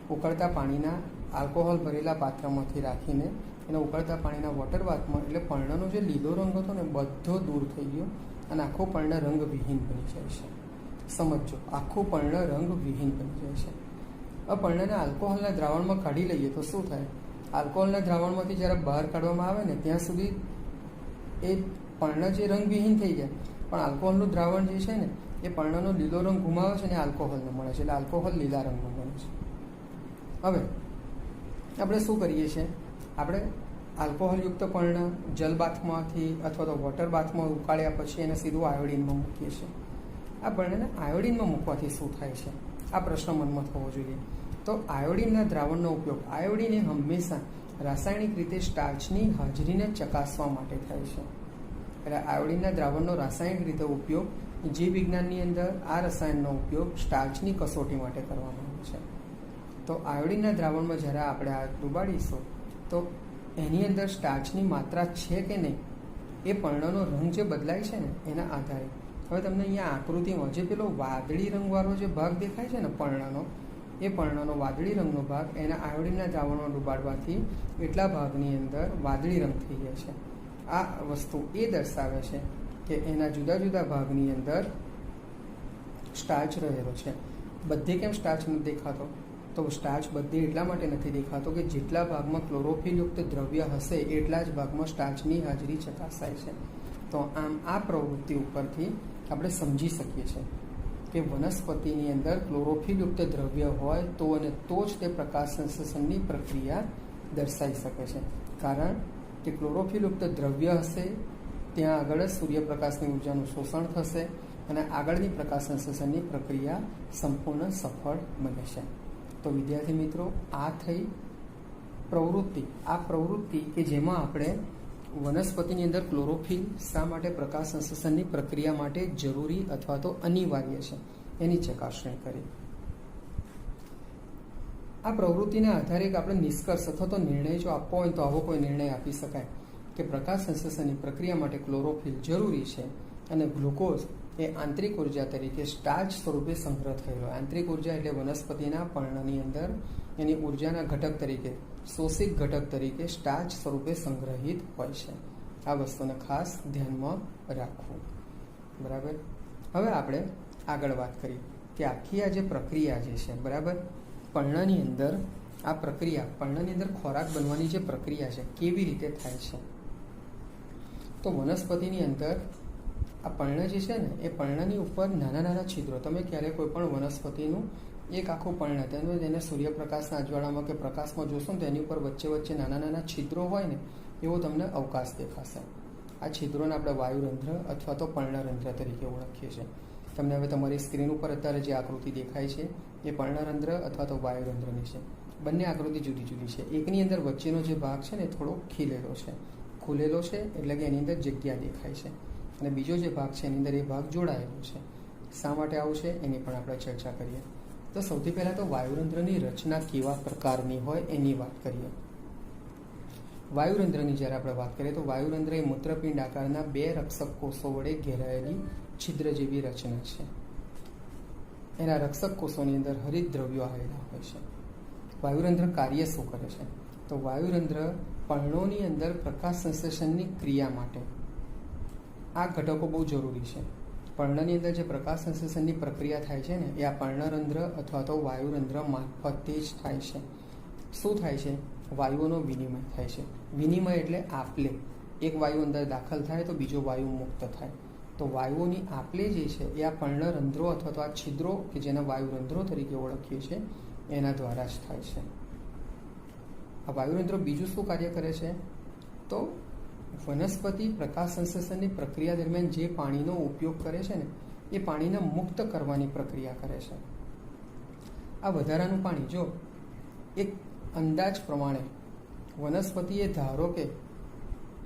A: ઉકળતા પાણીના આલ્કોહોલ ભરેલા પાત્રમાંથી રાખીને એને ઉકળતા પાણીના વોટર બાથમાં, એટલે પર્ણનો જે લીલો રંગ હતો ને બધો દૂર થઈ ગયો અને આખું પર્ણ રંગવિહીન બની જાય છે. સમજો, આખું પર્ણ રંગવિહીન બની જાય છે. આ પર્ણને આલ્કોહોલના દ્રાવણમાં કાઢી લઈએ તો શું થાય? આલ્કોહોલના દ્રાવણમાંથી જ્યારે બહાર કાઢવામાં આવે ને ત્યાં સુધી એ પર્ણ જે રંગવિહીન થઈ જાય, પણ આલ્કોહોલનું દ્રાવણ જે છે ને એ પર્ણનો લીલો રંગ ગુમાવે છે અને આલ્કોહોલને મળે છે, એટલે આલ્કોહોલ લીલા રંગનું બને છે. હવે આપણે શું કરીએ છીએ? આપણે આલ્કોહોલયુક્ત પર્ણ જલબાથમાંથી અથવા તો વોટર બાથમાં ઉકાળ્યા પછી એને સીધું આયોડિનમાં મૂકીએ છીએ. આ પર્ણને આયોડિનમાં મૂકવાથી શું થાય છે? આ પ્રશ્ન મનમાં થવો જોઈએ. તો આયોડિનના દ્રાવણનો ઉપયોગ, આયોડિન એ હંમેશા રાસાયણિક રીતે સ્ટાર્ચની હાજરીને ચકાસવા માટે થાય છે. એટલે આયોડિનના દ્રાવણનો રાસાયણિક રીતે ઉપયોગ જીવ વિજ્ઞાનની અંદર આ રસાયણનો ઉપયોગ સ્ટાર્ચની કસોટી માટે કરવામાં આવે છે. તો આયોડિનના દ્રાવણમાં જ્યારે આપણે આ ડૂબાડીશું તો એની અંદર સ્ટાર્ચની માત્રા છે કે નહીં એ પર્ણનો રંગ જે બદલાય છે ને એના આધારે. હવે તમને અહીંયા આકૃતિમાં જે પેલો વાદળી રંગવાળો જે ભાગ દેખાય છે ને પર્ણનો, એ પર્ણનો વાદળી રંગનો ભાગ એના આયોડિનના દ્રાવણમાં ડૂબાડવાથી એટલા ભાગની અંદર વાદળી રંગ થઈ જાય છે. આ વસ્તુ એ દર્શાવે છે કે એના જુદા જુદા ભાગની અંદર સ્ટાર્ચ રહેલો છે. બધે કેમ સ્ટાર્ચ નથી દેખાતો? તો સ્ટાર્ચ બધે એટલા માટે નથી દેખાતો કે જેટલા ભાગમાં ક્લોરોફિલયુક્ત દ્રવ્ય હશે એટલા જ ભાગમાં સ્ટાર્ચની હાજરી ચકાસાય છે. તો આમ આ પ્રવૃત્તિ ઉપરથી આપણે સમજી શકીએ છીએ કે વનસ્પતિની અંદર ક્લોરોફિલયુક્ત દ્રવ્ય હોય તો અને તો જ તે પ્રકાશ સંશ્લેષણની પ્રક્રિયા દર્શાવી શકે છે. કારણ કે ક્લોરોફિલયુક્ત દ્રવ્ય હશે ત્યાં આગળ જ સૂર્યપ્રકાશની ઉર્જાનું શોષણ થશે અને આગળની પ્રકાશ સંશ્લેષણની પ્રક્રિયા સંપૂર્ણ સફળ બને છે. તો વિદ્યાર્થી મિત્રો, આ થઈ પ્રવૃત્તિ. આ પ્રવૃત્તિ કે જેમાં આપણે વનસ્પતિની અંદર ક્લોરોફિલ શા માટે પ્રકાશ સંશ્લેષણની પ્રક્રિયા માટે જરૂરી અથવા તો અનિવાર્ય છે એની ચકાસણી કરી. આ પ્રવૃત્તિના આધારે આપણે નિષ્કર્ષ અથવા તો નિર્ણય જો આપવો હોય તો આવો કોઈ નિર્ણય આપી શકાય કે પ્રકાશ સંશ્લેષણની પ્રક્રિયા માટે ક્લોરોફિલ જરૂરી છે અને ગ્લુકોઝ એ આંતરિક ઉર્જા તરીકે સ્ટાર્ચ સ્વરૂપે સંગ્રહ થયેલો. આંતરિક ઉર્જા એટલે વનસ્પતિના પર્ણની અંદર એની ઉર્જાના ઘટક તરીકે, શોષિત ઘટક તરીકે સ્ટાર્ચ સ્વરૂપે સંગ્રહિત હોય છે. આ વસ્તુને ખાસ ધ્યાનમાં રાખવું. બરાબર. હવે આપણે આગળ વાત કરી કે આખી આ જે પ્રક્રિયા જે છે, બરાબર, પર્ણની અંદર આ પ્રક્રિયા, પર્ણની અંદર ખોરાક બનવાની જે પ્રક્રિયા છે કેવી રીતે થાય છે? તો વનસ્પતિની અંદર આ પર્ણ જે છે ને એ પર્ણની ઉપર નાના નાના છિદ્રો, તમે ક્યારેક કોઈ પણ વનસ્પતિનું એક આખું પર્ણ તેનું એને સૂર્યપ્રકાશના અજવાળામાં કે પ્રકાશમાં જોશો ને તો એની ઉપર વચ્ચે વચ્ચે નાના નાના છિદ્રો હોય ને એવો તમને અવકાશ દેખાશે. આ છિદ્રોને આપણે વાયુરંધ્ર અથવા તો પર્ણરંધ્ર તરીકે ઓળખીએ છીએ. તમને હવે તમારી સ્ક્રીન ઉપર અત્યારે જે આકૃતિ દેખાય છે એ પર્ણરંધ્ર અથવા તો વાયુરંધ્રની છે. બંને આકૃતિ જુદી જુદી છે. એકની અંદર વચ્ચેનો જે ભાગ છે ને થોડો ખીલેલો છે, ખુલેલો છે, એટલે કે એની અંદર જગ્યા દેખાય છે, અને બીજો જે ભાગ છે એની અંદર એ ભાગ જોડાયેલો છે. શા માટે આવું છે એની પણ આપણે ચર્ચા કરીએ. તો સૌથી પહેલાં તો વાયુરંધ્રની રચના કેવા પ્રકારની હોય એની વાત કરીએ. વાયુરંધ્રની જ્યારે આપણે વાત કરીએ તો વાયુરંધ્ર એ મૂત્રપિંડ આકારના 2 રક્ષક કોષો વડે ઘેરાયેલી છિદ્ર જેવી રચના છે. એના રક્ષક કોષોની અંદર હરિત દ્રવ્યો આવેલા હોય છે. વાયુરંધ્ર કાર્ય શું કરે છે? તો વાયુરંધ્ર પર્ણોની અંદર પ્રકાશ સંશ્લેષણની ક્રિયા માટે આ ઘટકો બહુ જરૂરી છે. પર્ણની અંદર જે પ્રકાશ સંશ્લેષણની પ્રક્રિયા થાય છે ને, એ આ પર્ણરંધ્ર અથવા તો વાયુરંધ્ર મારફતે જ થાય છે. શું થાય છે? વાયુઓનો વિનિમય થાય છે. વિનિમય એટલે આપલે. એક વાયુ અંદર દાખલ થાય તો બીજો વાયુ મુક્ત થાય. તો વાયુઓની આપલે જે છે એ આ પર્ણરંધ્રો અથવા તો આ છિદ્રો કે જેના વાયુરંધ્રો તરીકે ઓળખીએ છીએ એના દ્વારા જ થાય છે. આ વાયુરંધ્રો બીજું શું કાર્ય કરે છે? તો વનસ્પતિ પ્રકાશ સંશ્લેષણની પ્રક્રિયા દરમિયાન જે પાણીનો ઉપયોગ કરે છે ને, એ પાણીને મુક્ત કરવાની પ્રક્રિયા કરે છે. આ વધારાનું પાણી જો એક અંદાજ પ્રમાણે વનસ્પતિએ ધારો કે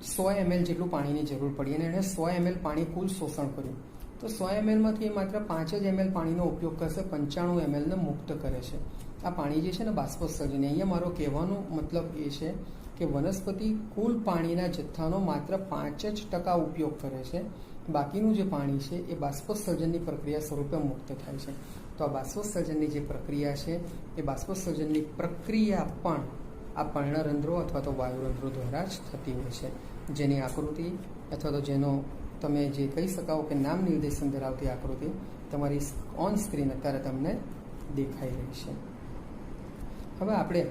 A: 100 ml જેટલું પાણીની જરૂર પડી અને એણે 100 ml પાણી કુલ શોષણ કર્યું, તો 100 mlમાંથી માત્ર 5 જ ml પાણીનો ઉપયોગ કરશે, 95 mlને મુક્ત કરે છે. આ પાણી જે છે ને બાષ્પોત્સર્જન. અહીંયા મારો કહેવાનો મતલબ એ છે કે વનસ્પતિ કુલ પાણીના જથ્થાનો માત્ર 5% ઉપયોગ કરે છે. બાકીનું જે પાણી છે એ બાષ્પોત્સર્જનની પ્રક્રિયા સ્વરૂપે મુક્ત થાય છે. તો આ બાષ્પોત્સર્જનની જે પ્રક્રિયા છે એ બાષ્પોત્સર્જનની પ્રક્રિયા પણ આ પર્ણરંધ્રો અથવા તો વાયુરંધ્રો દ્વારા જ થતી હોય છે, જેની આકૃતિ અથવા તો જેનો તમે જે કહી શકાઓ કે નામ નિર્દેશન ધરાવતી આકૃતિ તમારી ઓન સ્ક્રીન અત્યારે તમને દેખાઈ રહી છે. હવે આપણે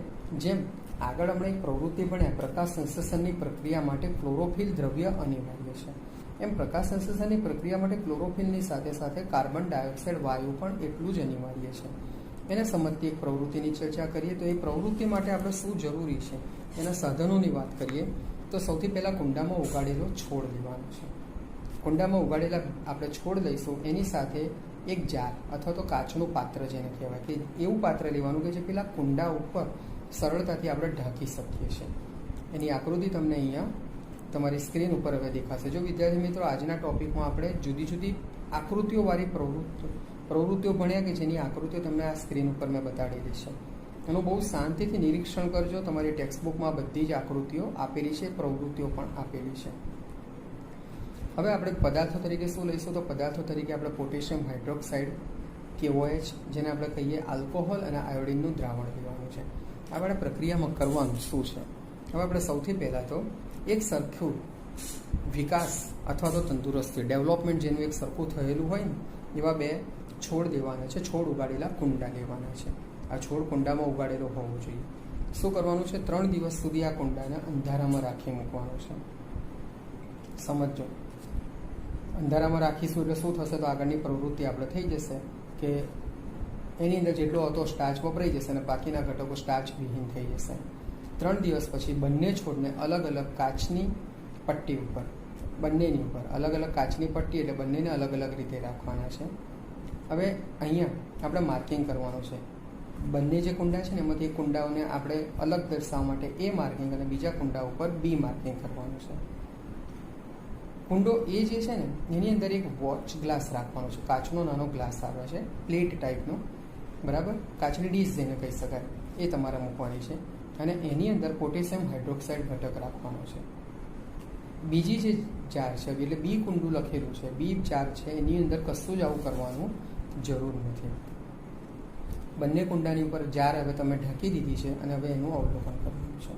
A: જેમ આગળ આપણે એક પ્રવૃત્તિ ભણ્યા, પ્રકાશ સંશ્લેષણની પ્રક્રિયા માટે ક્લોરોફિલ દ્રવ્ય અનિવાર્ય છે, એમ પ્રકાશ સંશ્લેષણની પ્રક્રિયા માટે ક્લોરોફિલની સાથે સાથે કાર્બન ડાયોક્સાઇડ વાયુ પણ એટલું જ અનિવાર્ય છે. એને સમજતી એક પ્રવૃત્તિની ચર્ચા કરીએ તો એ પ્રવૃત્તિ માટે આપણે શું જરૂરી છે એના સાધનોની વાત કરીએ તો સૌથી પહેલાં કુંડામાં ઉગાડેલો છોડ લેવાનો છે. કુંડામાં ઉગાડેલા આપણે છોડ લઈશું, એની સાથે એક જાર અથવા તો કાચનું પાત્ર જેને કહેવાય કે એવું પાત્ર લેવાનું કે જે પેલા કુંડા ઉપર સરળતાથી આપણે ઢાંકી શકીએ છીએ. એની આકૃતિ તમને અહીંયા તમારી સ્ક્રીન ઉપર હવે દેખાશે. જો વિદ્યાર્થી મિત્રો આજના ટોપિકમાં આપણે જુદી જુદી આકૃતિઓવાળી પ્રવૃત્તિઓ ભણ્યા કે જેની આકૃતિઓ તમને આ સ્ક્રીન ઉપર મેં બતાડેલી છે. એનું બહુ શાંતિથી નિરીક્ષણ કરજો. તમારી ટેક્સ્ટબુકમાં બધી જ આકૃતિઓ આપેલી છે, પ્રવૃત્તિઓ પણ આપેલી છે. હવે આપણે પદાર્થો તરીકે શું લઈશું? તો પદાર્થો તરીકે આપણે પોટેશિયમ હાઇડ્રોક્સાઇડ KOH જેને આપણે કહીએ આલ્કોહોલ અને આયોડિનનું દ્રાવણ લેવાનું છે. આપણે પ્રક્રિયામાં કરવાનું શું છે? હવે આપણે સૌથી પહેલાં તો એક સરખું વિકાસ અથવા તો તંદુરસ્તી ડેવલપમેન્ટ જેનું એક સરખું થયેલું હોય ને એવા 2 છોડ દેવાના છે. છોડ ઉગાડેલા કુંડા લેવાના છે. આ છોડ કુંડામાં ઉગાડેલો હોવો જોઈએ. શું કરવાનું છે? 3 દિવસ સુધી આ કુંડાને અંધારામાં રાખી મૂકવાનો છે. સમજો, અંધારામાં રાખીશું એટલે શું થશે? તો આગળની પ્રવૃત્તિ આપણે થઈ જશે કે એની અંદર જેટલો હતો સ્ટાર્ચ વપરાઈ જશે અને બાકીના ઘટકો સ્ટાર્ચ વિહીન થઈ જશે. 3 દિવસ પછી બંને છોડને અલગ અલગ કાચની પટ્ટી ઉપર, બંનેની ઉપર અલગ અલગ કાચની પટ્ટી એટલે બંનેને અલગ અલગ રીતે રાખવાના છે. હવે અહીંયા આપણે માર્કિંગ કરવાનું છે. બંને જે કુંડા છે ને એમાંથી એક કુંડાઓને આપણે અલગ દર્શાવવા માટે A માર્કિંગ અને બીજા કુંડા ઉપર B માર્કિંગ કરવાનું છે. કુંડો એ જે છે ને એની અંદર એક વોચ ગ્લાસ રાખવાનો છે. કાચનો નાનો ગ્લાસ આવે છે, પ્લેટ ટાઈપનો, બરાબર, કાચની ડીશ જેને કહી શકાય, એ તમારે મૂકવાની છે. અને એની અંદર પોટેશિયમ હાઇડ્રોક્સાઇડ ઘટક રાખવાનો છે. બીજી જે જાર છે એટલે B કુંડું લખેલું છે, B જાર છે, એની અંદર કશું જ આવું કરવાનું જરૂર નથી. બંને કુંડાની ઉપર જાર હવે તમે ઢાંકી દીધી છે અને હવે એનું અવલોકન કરવાનું છે.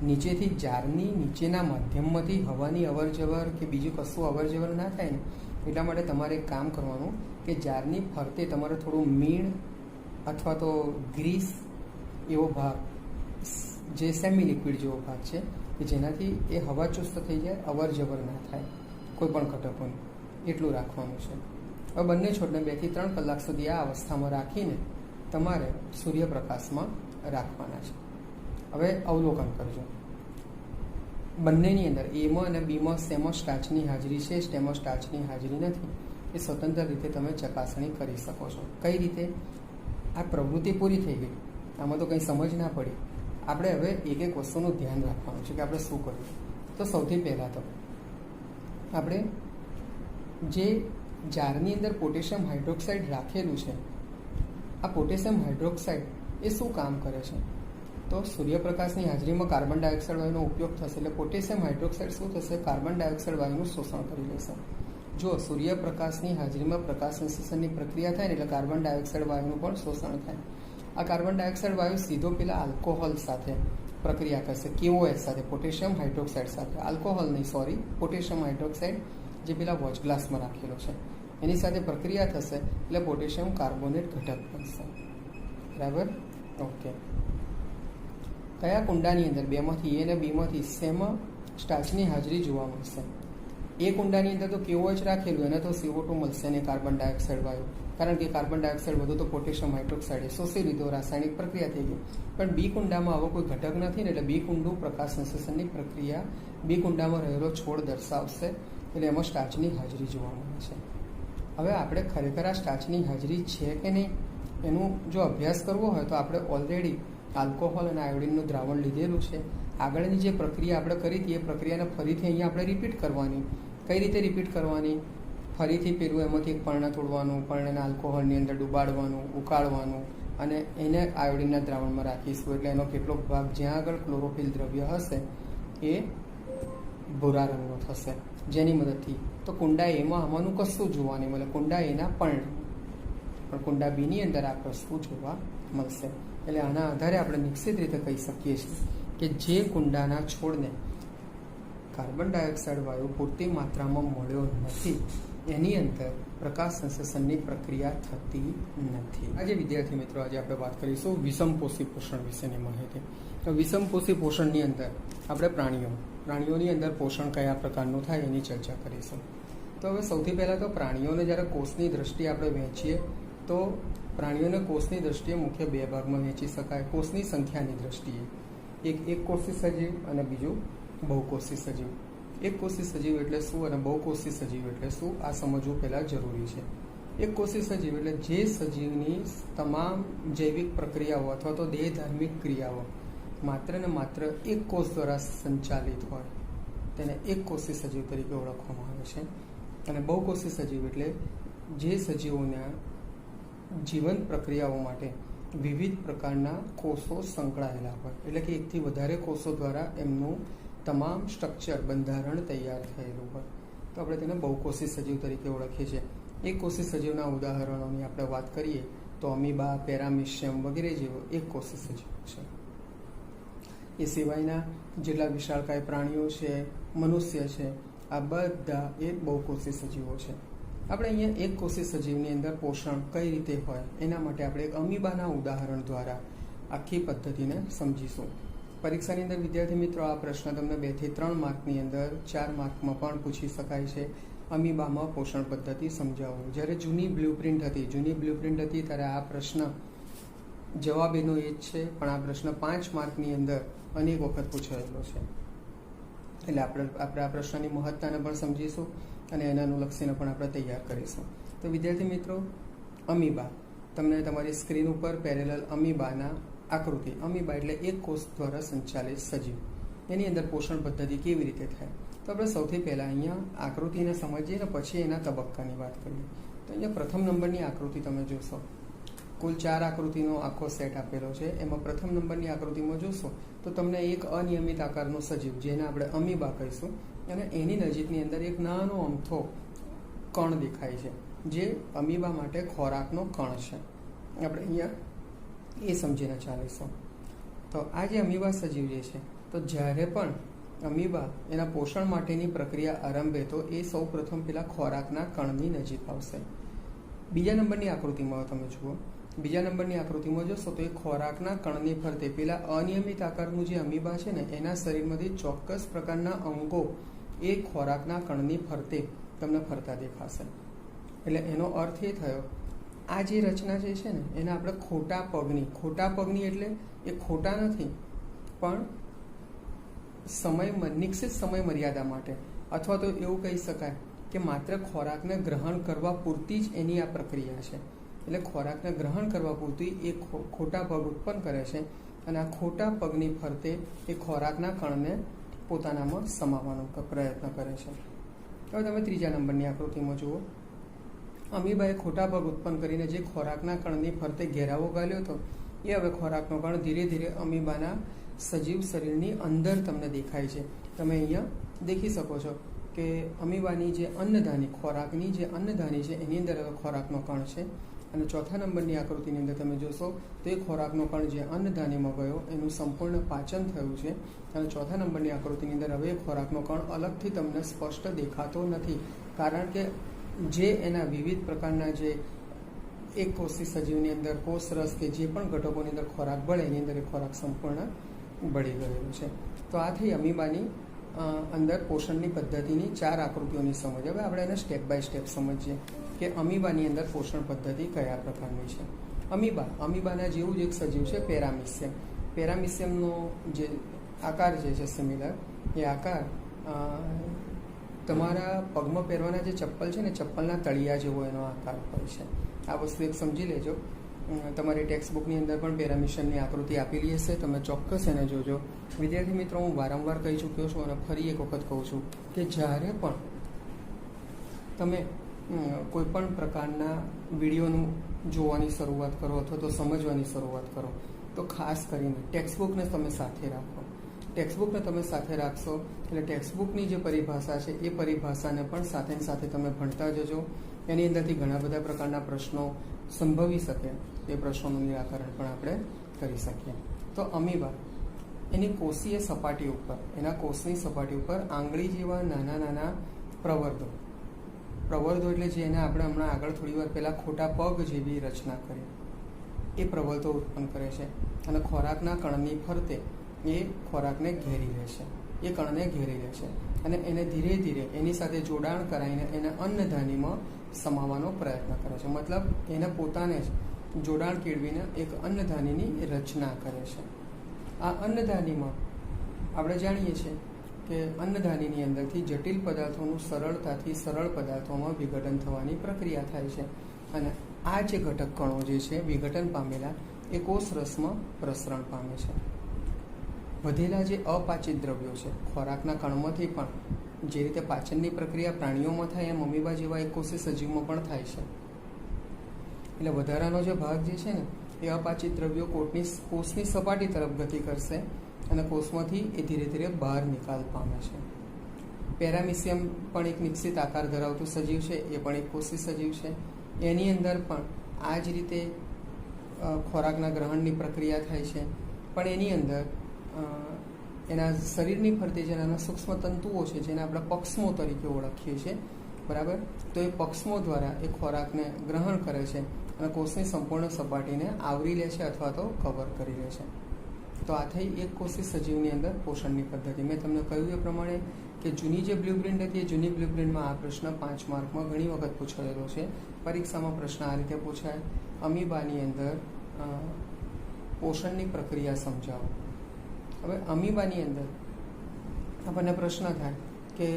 A: નીચેથી જારની નીચેના માધ્યમમાંથી હવાની અવરજવર કે બીજું કશું અવરજવર ના થાય ને એટલા માટે તમારે એક કામ કરવાનું કે જારની ફરતે તમારે થોડું મીણ અથવા તો ગ્રીસ એવો ભાગ, જે સેમી લિક્વિડ જેવો ભાગ છે કે જેનાથી એ હવા ચુસ્ત થઈ જાય, અવરજવર ના થાય કોઈ પણ ઘટકોની, એટલું રાખવાનું છે. હવે બંને છોડને 2 થી 3 કલાક સુધી આ અવસ્થામાં રાખીને તમારે સૂર્યપ્રકાશમાં રાખવાના છે. હવે અવલોકન કરજો. બંનેની અંદર Aમાં અને Bમાં સ્ટેમો સ્ટાર્ચની હાજરી છે, સ્ટેમો સ્ટાર્ચની હાજરી નથી, એ સ્વતંત્ર રીતે તમે ચકાસણી કરી શકો છો. કઈ રીતે? આ પ્રવૃત્તિ પૂરી થઈ ગઈ, આમાં તો કંઈ સમજ ના પડી. આપણે હવે એક એક વસ્તુનું ધ્યાન રાખવાનું છે કે આપણે શું કરવું. તો સૌથી પહેલાં તો આપણે જે જારની અંદર પોટેશિયમ હાઇડ્રોક્સાઇડ રાખેલું છે, આ પોટેશિયમ હાઇડ્રોક્સાઇડ એ શું કામ કરે છે? તો સૂર્યપ્રકાશની હાજરીમાં કાર્બન ડાયોક્સાઇડ વાયુનો ઉપયોગ થશે એટલે પોટેશિયમ હાઇડ્રોક્સાઇડ શું થશે? કાર્બન ડાયોક્સાઇડ વાયુનું શોષણ કરી લેશે. જો સૂર્યપ્રકાશની હાજરીમાં પ્રકાશ સંશ્લેષણની પ્રક્રિયા થાય ને એટલે કાર્બન ડાયોક્સાઇડ વાયુનું પણ શોષણ થાય. આ કાર્બન ડાયોક્સાઇડ વાયુ સીધો પેલા આલ્કોહોલ સાથે પ્રક્રિયા કરશે, KOH સાથે, પોટેશિયમ હાઇડ્રોક્સાઇડ સાથે. આલ્કોહોલ નહીં, સોરી, પોટેશિયમ હાઇડ્રોક્સાઇડ જે પેલા વોચ ગ્લાસમાં રાખેલો છે એની સાથે પ્રક્રિયા થશે એટલે પોટેશિયમ કાર્બોનેટ ઘટક બનશે. બરાબર? ઓકે. કયા કુંડાની અંદર બેમાંથી A અને Bમાંથી શેમાં સ્ટાર્ચની હાજરી જોવા મળશે? એ કુંડાની અંદર તો KOH રાખેલું, એને તો CO2 મળશે ને કાર્બન ડાયોક્સાઇડ વાયુ, કારણ કે કાર્બન ડાયોક્સાઇડ વધુ તો પોટેશિયમ હાઇડ્રોક્સાઇડે શોષી લીધો, રાસાયણિક પ્રક્રિયા થઈ ગઈ. પણ B કુંડામાં આવો કોઈ ઘટક નથી ને એટલે B કુંડું પ્રકાશ સંશ્લેષણની પ્રક્રિયા B કુંડામાં રહેલો છોડ દર્શાવશે એટલે એમાં સ્ટાર્ચની હાજરી જોવા મળે છે. હવે આપણે ખરેખર આ સ્ટાર્ચની હાજરી છે કે નહીં એનું જો અભ્યાસ કરવો હોય તો આપણે ઓલરેડી આલ્કોહોલ અને આયોડિનનું દ્રાવણ લીધેલું છે. આગળની જે પ્રક્રિયા આપણે કરી હતી એ પ્રક્રિયાને ફરીથી અહીંયા આપણે રિપીટ કરવાની. કઈ રીતે રિપીટ કરવાની? ફરીથી પેલું એમાંથી એક પર્ણ તોડવાનું, પર્ણને આલ્કોહોલની અંદર ડુબાડવાનું, ઉકાળવાનું અને એને આયોડિનના દ્રાવણમાં રાખીશું એટલે એનો કેટલોક ભાગ જ્યાં આગળ ક્લોરોફિલ દ્રવ્ય હશે એ ભૂરા રંગનો થશે. જેની મદદથી તો કુંડા એમાં આમાંનું કશું જોવા નહીં મળે, કુંડા એના પર્ણ, પણ કુંડા બીની અંદર આ વસ્તુ જોવા મળશે. એટલે આના આધારે આપણે નિશ્ચિત રીતે કહી શકીએ છીએ કે જે કુંડાના છોડને કાર્બન ડાયોક્સાઇડ વાયુ પૂરતી માત્રામાં મળ્યો નથી એની અંદર પ્રકાશ સંશ્લેષણની પ્રક્રિયા થતી નથી. આજે વિદ્યાર્થી મિત્રો આજે આપણે વાત કરીશું વિષમપોષી પોષણ વિશેની માહિતી. તો વિષમપોષી પોષણની અંદર આપણે પ્રાણીઓની અંદર પોષણ કયા પ્રકારનું થાય એની ચર્ચા કરીશું. તો હવે સૌથી પહેલાં તો પ્રાણીઓને જ્યારે કોષની દ્રષ્ટિએ આપણે વહેંચીએ તો પ્રાણીઓને કોષની દ્રષ્ટિએ મુખ્ય બે ભાગમાં વહેંચી શકાય. કોષની સંખ્યાની દ્રષ્ટિએ એક કોષી સજીવ અને બીજું બહુકોષી સજીવ. એક કોષી સજીવ એટલે શું અને બહુકોષી સજીવ એટલે શું આ સમજવું પહેલાં જરૂરી છે. એક કોષી સજીવ એટલે જે સજીવની તમામ જૈવિક પ્રક્રિયાઓ અથવા તો દેહધાર્મિક ક્રિયાઓ માત્ર ને માત્ર એક કોષ દ્વારા સંચાલિત હોય તેને એક કોષી સજીવ તરીકે ઓળખવામાં આવે છે. અને બહુકોષી સજીવ એટલે જે સજીવોના જીવન પ્રક્રિયાઓ માટે વિવિધ પ્રકારના કોષો સંકળાયેલા હોય, એટલે કે એકથી વધારે કોષો દ્વારા એમનું તમામ સ્ટ્રક્ચર, બંધારણ તૈયાર થયેલું હોય તો આપણે તેને બહુકોષી સજીવ તરીકે ઓળખીએ છીએ. એક કોષી સજીવના ઉદાહરણોની આપણે વાત કરીએ તો અમીબા, પેરામિશિયમ વગેરે જેવો એક કોષી સજીવ છે. એ સિવાયના જેટલા વિશાળકાય પ્રાણીઓ છે, મનુષ્ય છે, આ બધા એ બહુકોષી સજીવો છે. આપણે અહીંયા એક કોષી સજીવની અંદર પોષણ કઈ રીતે હોય એના માટે આપણે એક અમીબાના ઉદાહરણ દ્વારા આખી પદ્ધતિને સમજીશું. પરીક્ષાની અંદર વિદ્યાર્થી મિત્રો આ પ્રશ્ન તમને 2 થી 3 માર્કની અંદર 4 માર્કમાં પણ પૂછી શકાય છે. અમીબામાં પોષણ પદ્ધતિ સમજાવો. જ્યારે જૂની બ્લુપ્રિન્ટ હતી ત્યારે આ પ્રશ્ન જવાબ એનો એ જ છે, પણ આ પ્રશ્ન 5 માર્કની અંદર અનેક વખત પૂછાયેલો છે. એટલે આપણે આ પ્રશ્નની મહત્તાને પણ સમજીશું અને એના અનુલક્ષીને પણ આપણે તૈયાર કરીશું. તો વિદ્યાર્થી મિત્રો, અમીબા તમને તમારી સ્ક્રીન ઉપર પેરેલલ અમીબાના આકૃતિ, અમીબા એટલે એક કોષ દ્વારા સંચાલિત સજીવ, એની અંદર પોષણ પદ્ધતિ કેવી રીતે થાય તો આપણે સૌથી પહેલાં અહીંયા આકૃતિને સમજીએ ને પછી એના તબક્કાની વાત કરીએ. તો અહીંયા પ્રથમ નંબરની આકૃતિ તમે જોશો, કુલ 4 આકૃતિનો આખો સેટ આપેલો છે. એમાં પ્રથમ નંબરની આકૃતિમાં જોશો તો તમને એક અનિયમિત આકારનો સજીવ જેને આપણે અમીબા કહીશું અને એની નજીકની અંદર એક નાનો અમથો કણ દેખાય છે જે અમીબા માટે ખોરાકનો કણ છે. આપણે અહીંયા એ સમજીને ચાલીશું. તો આ જે અમીબા સજીવ જે છે તો જ્યારે પણ અમીબા એના પોષણ માટેની પ્રક્રિયા આરંભે તો એ સૌ પ્રથમ પેલા ખોરાકના કણની નજીક આવશે. બીજા નંબરની આકૃતિમાં તમે જુઓ, બીજા નંબરની આકૃતિમાં જોશો તો એ ખોરાકના કણની ફરતે પેલા અનિયમિત આકારનું જે અમીબા છે ને એના શરીરમાંથી ચોક્કસ પ્રકારના અંગો એ ખોરાકના કણની ફરતે તમને ફરતા દેખાશે. એટલે એનો અર્થ એ થયો આ જે રચના જે છે ને એને આપણે ખોટા પગની એટલે એ ખોટા નથી પણ નિશ્ચિત સમય મર્યાદા માટે અથવા તો એવું કહી શકાય કે માત્ર ખોરાકને ગ્રહણ કરવા પૂરતી જ એની આ પ્રક્રિયા છે. એટલે ખોરાકને ગ્રહણ કરવા પૂરતી એ ખોટા પગ ઉત્પન્ન કરે છે અને આ ખોટા પગની ફરતે એ ખોરાકના કણને પોતાનામાં સમાવવાનો પ્રયત્ન કરે છે. હવે તમે ત્રીજા નંબરની આકૃતિમાં જુઓ, અમીબાએ ખોટા પગ ઉત્પન્ન કરીને જે ખોરાકના કણની ફરતે ઘેરાવો ગાળ્યો હતો એ હવે ખોરાકનો કણ ધીરે ધીરે અમીબાના સજીવ શરીરની અંદર તમને દેખાય છે. તમે અહીંયા દેખી શકો છો કે અમીબાની જે અન્નધાની, ખોરાકની જે અન્નધાની છે એની અંદર ખોરાકનો કણ છે, અને ચોથા નંબરની આકૃતિની અંદર તમે જોશો તો એ ખોરાકનો કણ જે અન્નધાનીમાં ગયો એનું સંપૂર્ણ પાચન થયું છે, અને ચોથા નંબરની આકૃતિની અંદર હવે એ ખોરાકનો કણ અલગથી તમને સ્પષ્ટ દેખાતો નથી, કારણ કે જે એના વિવિધ પ્રકારના જે એક કોષી સજીવની અંદર કોષરસ કે જે પણ ઘટકોની અંદર ખોરાક ભળે એની અંદર એ ખોરાક સંપૂર્ણ બળી ગયેલો છે. તો આ થઈ અમીબાની અંદર પોષણની પદ્ધતિની 4 આકૃતિઓની સમજ. હવે આપણે એને સ્ટેપ બાય સ્ટેપ સમજીએ કે અમીબાની અંદર પોષણ પદ્ધતિ કયા પ્રકારની છે. અમીબાના જેવું જ એક સજીવ છે પેરામિશિયમ. પેરામિશિયમનો જે આકાર જે છે સિમિલર, એ આકાર તમારા પગમાં પહેરવાના જે ચપ્પલ છે ને, ચપ્પલના તળિયા જેવો એનો આકાર હોય છે. આ વસ્તુ એક સમજી લેજો. તમારી ટેક્સ્ટ બુકની અંદર પણ પેરામિશિયમની આકૃતિ આપેલી હશે, તમે ચોક્કસ એને જોજો. વિદ્યાર્થી મિત્રો, હું વારંવાર કહી ચૂક્યો છું અને ફરી એક વખત કહું છું કે જ્યારે પણ તમે કોઈ પણ પ્રકારના વિડીયોનું જોવાની શરૂઆત કરો અથવા તો સમજવાની શરૂઆત કરો તો ખાસ કરીને ટેક્સ્ટબુકને તમે સાથે રાખો. ટેક્સ્ટબુકને તમે સાથે રાખશો એટલે ટેક્સ્ટબુકની જે પરિભાષા છે એ પરિભાષાને પણ સાથે સાથે તમે ભણતા જજો. એની અંદરથી ઘણા બધા પ્રકારના પ્રશ્નો સંભવી શકે, એ પ્રશ્નોનું નિરાકરણ પણ આપણે કરી શકીએ. તો અમીબા એની કોષીય સપાટી ઉપર, એના કોષની સપાટી ઉપર આંગળી જેવા નાના નાના પ્રવર્ધો એટલે જે એને આપણે હમણાં આગળ થોડી વાર પહેલાં ખોટા પગ જેવી રચના કરી, એ પ્રવર્ધો ઉત્પન્ન કરે છે, અને ખોરાકના કણની ફરતે એ ખોરાકને ઘેરી લે છે, એ કણને ઘેરી લે છે, અને એને ધીરે ધીરે એની સાથે જોડાણ કરાવીને એને અન્નધાનીમાં સમાવવાનો પ્રયત્ન કરે છે. મતલબ એને પોતાને જ જોડાણ કેળવીને એક અન્નધાનીની રચના કરે છે. આ અન્નધાનીમાં આપણે જાણીએ છીએ કે અન્નધાનીની અંદરથી જટિલ પદાર્થોનું સરળતાથી સરળ પદાર્થોમાં વિઘટન થવાની પ્રક્રિયા થાય છે, અને આ જે ઘટક કણો જે છે વિઘટન પામેલા એ કોષરસમાં પ્રસરણ પામે છે. વધેલા જે અપાચિત દ્રવ્યો છે ખોરાકના કણમાંથી પણ, જે રીતે પાચનની પ્રક્રિયા પ્રાણીઓમાં થાય એમ અમીબા જેવા એક કોષી સજીવમાં પણ થાય છે. એટલે વધારાનો જે ભાગ જે છે ને એ અપાચિત દ્રવ્યો કોષની સપાટી તરફ ગતિ કરશે, અને કોષમાંથી એ ધીરે ધીરે બહાર નિકાલ પામે છે. પેરામિશિયમ પણ એક નિશ્ચિત આકાર ધરાવતું સજીવ છે, એ પણ એક કોષી સજીવ છે. એની અંદર પણ આ જ રીતે ખોરાકના ગ્રહણની પ્રક્રિયા થાય છે, પણ એની અંદર એના શરીરની ફરતે જે નાના સૂક્ષ્મ તંતુઓ છે જેને આપણે પક્ષમો તરીકે ઓળખીએ છીએ, બરાબર, તો એ પક્ષમો દ્વારા એ ખોરાકને ગ્રહણ કરે છે અને કોષની સંપૂર્ણ સપાટીને આવરી લે છે અથવા તો કવર કરી લે છે. તો આ થઈ એક કોષી સજીવની અંદર પોષણની પદ્ધતિ. મેં તમને કહ્યું એ પ્રમાણે કે જૂની જે બ્લુપ્રિન્ટ હતી એ જૂની બ્લુપ્રિન્ટમાં આ પ્રશ્ન 5 માર્કમાં ઘણી વખત પૂછાયેલો છે. પરીક્ષામાં પ્રશ્ન આ રીતે પૂછાય, અમીબાની અંદર પોષણની પ્રક્રિયા સમજાવો. હવે અમીબાની અંદર આપણને પ્રશ્ન થાય કે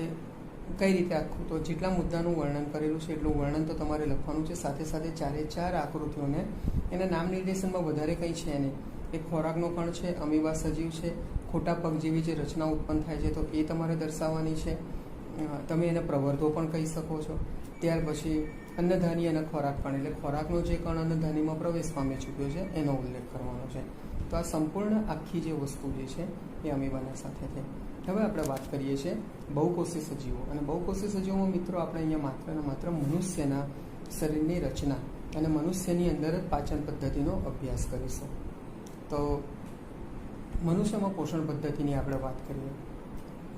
A: કઈ રીતે આખું, તો જેટલા મુદ્દાનું વર્ણન કરેલું છે એટલું વર્ણન તો તમારે લખવાનું છે, સાથે સાથે 4 આકૃતિઓને, એના નામ નિર્દેશનમાં વધારે કંઈ છે નહીં. એક ખોરાકનો કણ છે, અમીબા સજીવ છે, ખોટા પગ જેવી જે રચના ઉત્પન્ન થાય છે તો એ તમારે દર્શાવવાની છે. તમે એને પ્રવર્ધો પણ કહી શકો છો. ત્યાર પછી અન્નધાની અને ખોરાક કણ, એટલે ખોરાકનો જે કણ અન્નધાનીમાં પ્રવેશ પામી ચૂક્યો છે એનો ઉલ્લેખ કરવાનો છે. તો આ સંપૂર્ણ આખી જે વસ્તુ જે છે એ અમીબાના સાથે થઈ. હવે આપણે વાત કરીએ છીએ બહુકોષી સજીવો, અને બહુકોષી સજીવોમાં મિત્રો આપણે અહીંયા માત્ર ને માત્ર મનુષ્યના શરીરની રચના અને મનુષ્યની અંદર જ પાચન પદ્ધતિનો અભ્યાસ કરીશું. તો મનુષ્યમાં પોષણ પદ્ધતિની આપણે વાત કરીએ.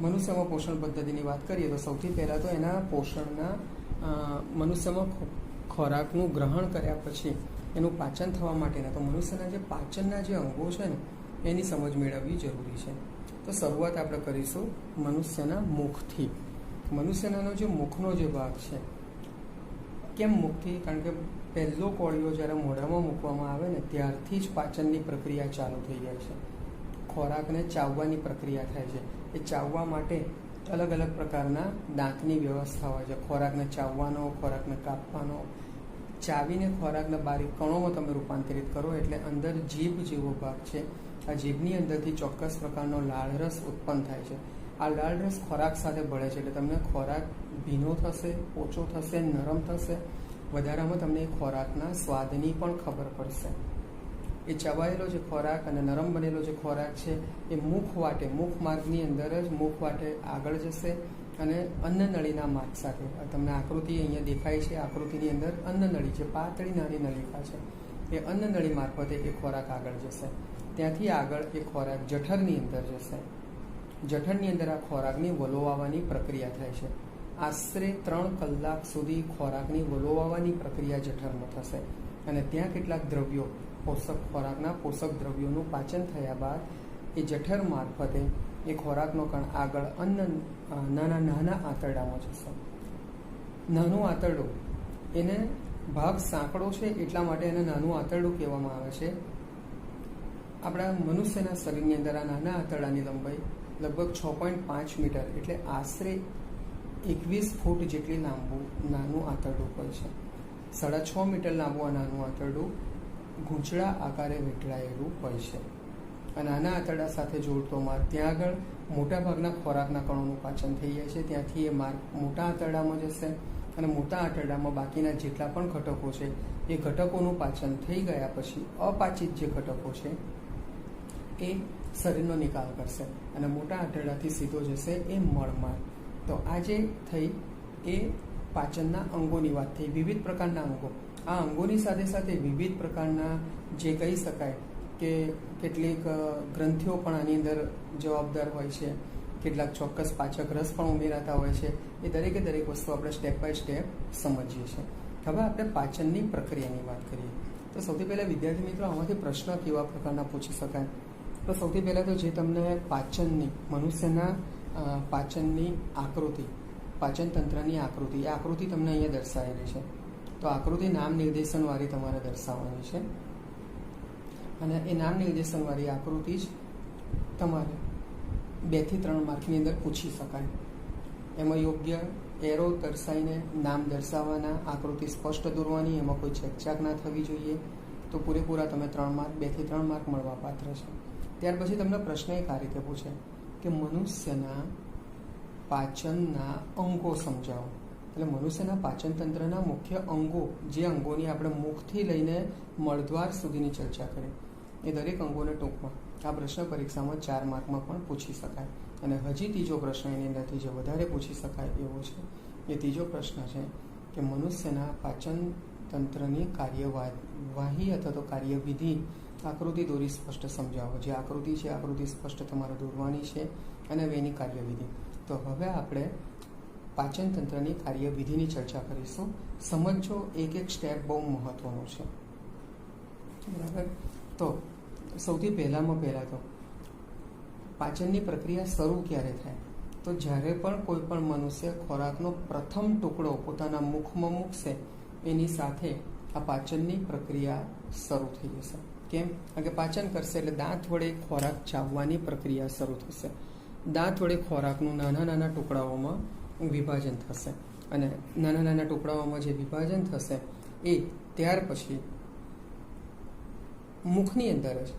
A: મનુષ્યમાં પોષણ પદ્ધતિની વાત કરીએ તો સૌથી પહેલાં તો એના પોષણના મનુષ્યમાં ખોરાકનું ગ્રહણ કર્યા પછી એનું પાચન થવા માટેના, તો મનુષ્યના જે પાચનના જે અંગો છે ને એની સમજ મેળવવી જરૂરી છે. તો શરૂઆત આપણે કરીશું મનુષ્યના મુખથી. મનુષ્યનો જે મુખનો જે ભાગ છે, કેમ મુખથી? કારણ કે પહેલો કોળિયો જ્યારે મોઢામાં મૂકવામાં આવે ને ત્યારથી જ પાચનની પ્રક્રિયા ચાલુ થઈ જાય છે. ખોરાકને ચાવવાની પ્રક્રિયા થાય છે. એ ચાવવા માટે અલગ અલગ પ્રકારના દાંતની વ્યવસ્થા હોય છે. ખોરાકને ચાવવાનો, ખોરાકને કાપવાનો, ચાવીને ખોરાકને બારીક કણોમાં તમે રૂપાંતરિત કરો એટલે અંદર જીભ જેવો ભાગ છે. આ જીભની અંદરથી ચોક્કસ પ્રકારનો લાળરસ ઉત્પન્ન થાય છે. આ લાળરસ ખોરાક સાથે ભળે છે એટલે તમને ખોરાક ભીનો થશે, ઓછો થશે, નરમ થશે. વધારામાં તમને એ ખોરાકના સ્વાદની પણ ખબર પડશે. એ ચવાયેલો જે ખોરાક અને નરમ બનેલો જે ખોરાક છે એ મુખ વાટે, મુખ માર્ગની અંદર જ મુખ વાટે આગળ જશે અને અન્નનળીના માર્ગ સાથે તમને આકૃતિ અહીંયા દેખાય છે. આકૃતિની અંદર અન્નનળી જે પાતળી નાની નલિકા છે એ અન્નનળી મારફતે એ ખોરાક આગળ જશે. ત્યાંથી આગળ એ ખોરાક જઠરની અંદર જશે. જઠરની અંદર આ ખોરાકની વલોવાવાની પ્રક્રિયા થાય છે. આશરે 3 કલાક સુધી ખોરાકની વલોવાવાની પ્રક્રિયા જઠરમાં થશે અને ત્યાં કેટલાક દ્રવ્યો ખોરાકના પોષક દ્રવ્યોનું પાચન થયા બાદ એ જઠર મારફતે એ ખોરાકનો કણ આગળ નાના આંતરડામાં જશે. નાનું આંતરડું એને ભાગ સાંકડો છે એટલા માટે એને નાનું આંતરડું કહેવામાં આવે છે. આપણા મનુષ્યના શરીરની અંદર આ નાના આંતરડાની લંબાઈ લગભગ 6.5 મીટર એટલે આશરે 21 ફૂટ જેટલી લાંબુ નાનું આંતરડું હોય છે. 6.5 મીટર લાંબુ આ નાનું આંતરડું ગૂંચળા આકારે વીંટળાયેલું હોય છે. આ નાના આંતરડા સાથે જોડતો માર્ગ ત્યાં આગળ મોટાભાગના ખોરાકના કણોનું પાચન થઈ જાય છે. ત્યાંથી એ માર્ગ મોટા આંતરડામાં જશે અને મોટા આંતરડામાં બાકીના જેટલા પણ ઘટકો છે એ ઘટકોનું પાચન થઈ ગયા પછી અપાચિત જે ઘટકો છે એ શરીરનો નિકાલ કરશે અને મોટા આંતરડાથી સીધો જશે એ મળમાર્ગ. તો આ જે થઈ એ પાચનના અંગોની વાત થઈ. વિવિધ પ્રકારના અંગો. આ અંગોની સાથે સાથે વિવિધ પ્રકારના જે કહી શકાય કે કેટલીક ગ્રંથિઓ પણ આની અંદર જવાબદાર હોય છે. કેટલાક ચોક્કસ પાચક રસ પણ ઉમેરાતા હોય છે. એ દરેકે દરેક વસ્તુ આપણે સ્ટેપ બાય સ્ટેપ સમજીએ છીએ. હવે આપણે પાચનની પ્રક્રિયાની વાત કરીએ તો સૌથી પહેલાં વિદ્યાર્થી મિત્રો આમાંથી પ્રશ્ન કેવા પ્રકારના પૂછી શકાય? તો સૌથી પહેલાં તો જે તમને મનુષ્યના પાચનની આકૃતિ, પાચન તંત્રની આકૃતિ, એ આકૃતિ તમને અહીંયા દર્શાવેલી છે. તો આકૃતિ નામ નિર્દેશનવાળી તમારે દર્શાવવાની છે અને એ નામ નિર્દેશનવાળી આકૃતિ જ તમારે 2 થી 3 માર્કની અંદર પૂછી શકાય. એમાં યોગ્ય એરો દર્શાવીને નામ દર્શાવવાના, આકૃતિ સ્પષ્ટ દોરવાની, એમાં કોઈ ચેકચાક ના થવી જોઈએ. તો પૂરેપૂરા તમે 3 માર્ક 2 થી 3 માર્ક મળવા પાત્ર છે. ત્યાર પછી તમને પ્રશ્ન એક આ રીતે પૂછે કે મનુષ્યના પાચનના અંગો સમજાવો. એટલે મનુષ્યના પાચન તંત્રના મુખ્ય અંગો, જે અંગોની આપણે મુખથી લઈને મળદ્વાર સુધીની ચર્ચા કરી, એ દરેક અંગોને ટૂંકમાં આ પ્રશ્ન પરીક્ષામાં 4 માર્કમાં પણ પૂછી શકાય. અને હજી ત્રીજો પ્રશ્ન એની અંદરથી જે વધારે પૂછી શકાય એવો છે, એ ત્રીજો પ્રશ્ન છે કે મનુષ્યના પાચન તંત્રની કાર્યવાહી અથવા તો કાર્યવિધિ આકૃતિ દોરી સ્પષ્ટ સમજાવો. જે આકૃતિ છે આકૃતિ સ્પષ્ટ તમારે દોરવાની છે અને હવે એની કાર્યવિધિ. તો હવે આપણે પાચન તંત્રની કાર્યવિધિની ચર્ચા કરીશું. સમજો એક સ્ટેપ બહુ મહત્વનું છે, બરાબર? તો સૌથી પહેલાં તો પાચનની પ્રક્રિયા શરૂ ક્યારે થાય? તો જ્યારે પણ કોઈ પણ મનુષ્ય ખોરાકનો પ્રથમ ટુકડો પોતાના મુખમાં મૂકશે એની સાથે આ પાચનની પ્રક્રિયા શરૂ થઈ જશે. કેમ? કારણ કે પાચન કરશે એટલે દાંત વડે ખોરાક ચાવવાની પ્રક્રિયા શરૂ થશે. દાંત વડે ખોરાકનું નાના ટુકડાઓમાં વિભાજન થશે અને નાના ટુકડાઓમાં જે વિભાજન થશે એ ત્યાર પછી મુખની અંદર જ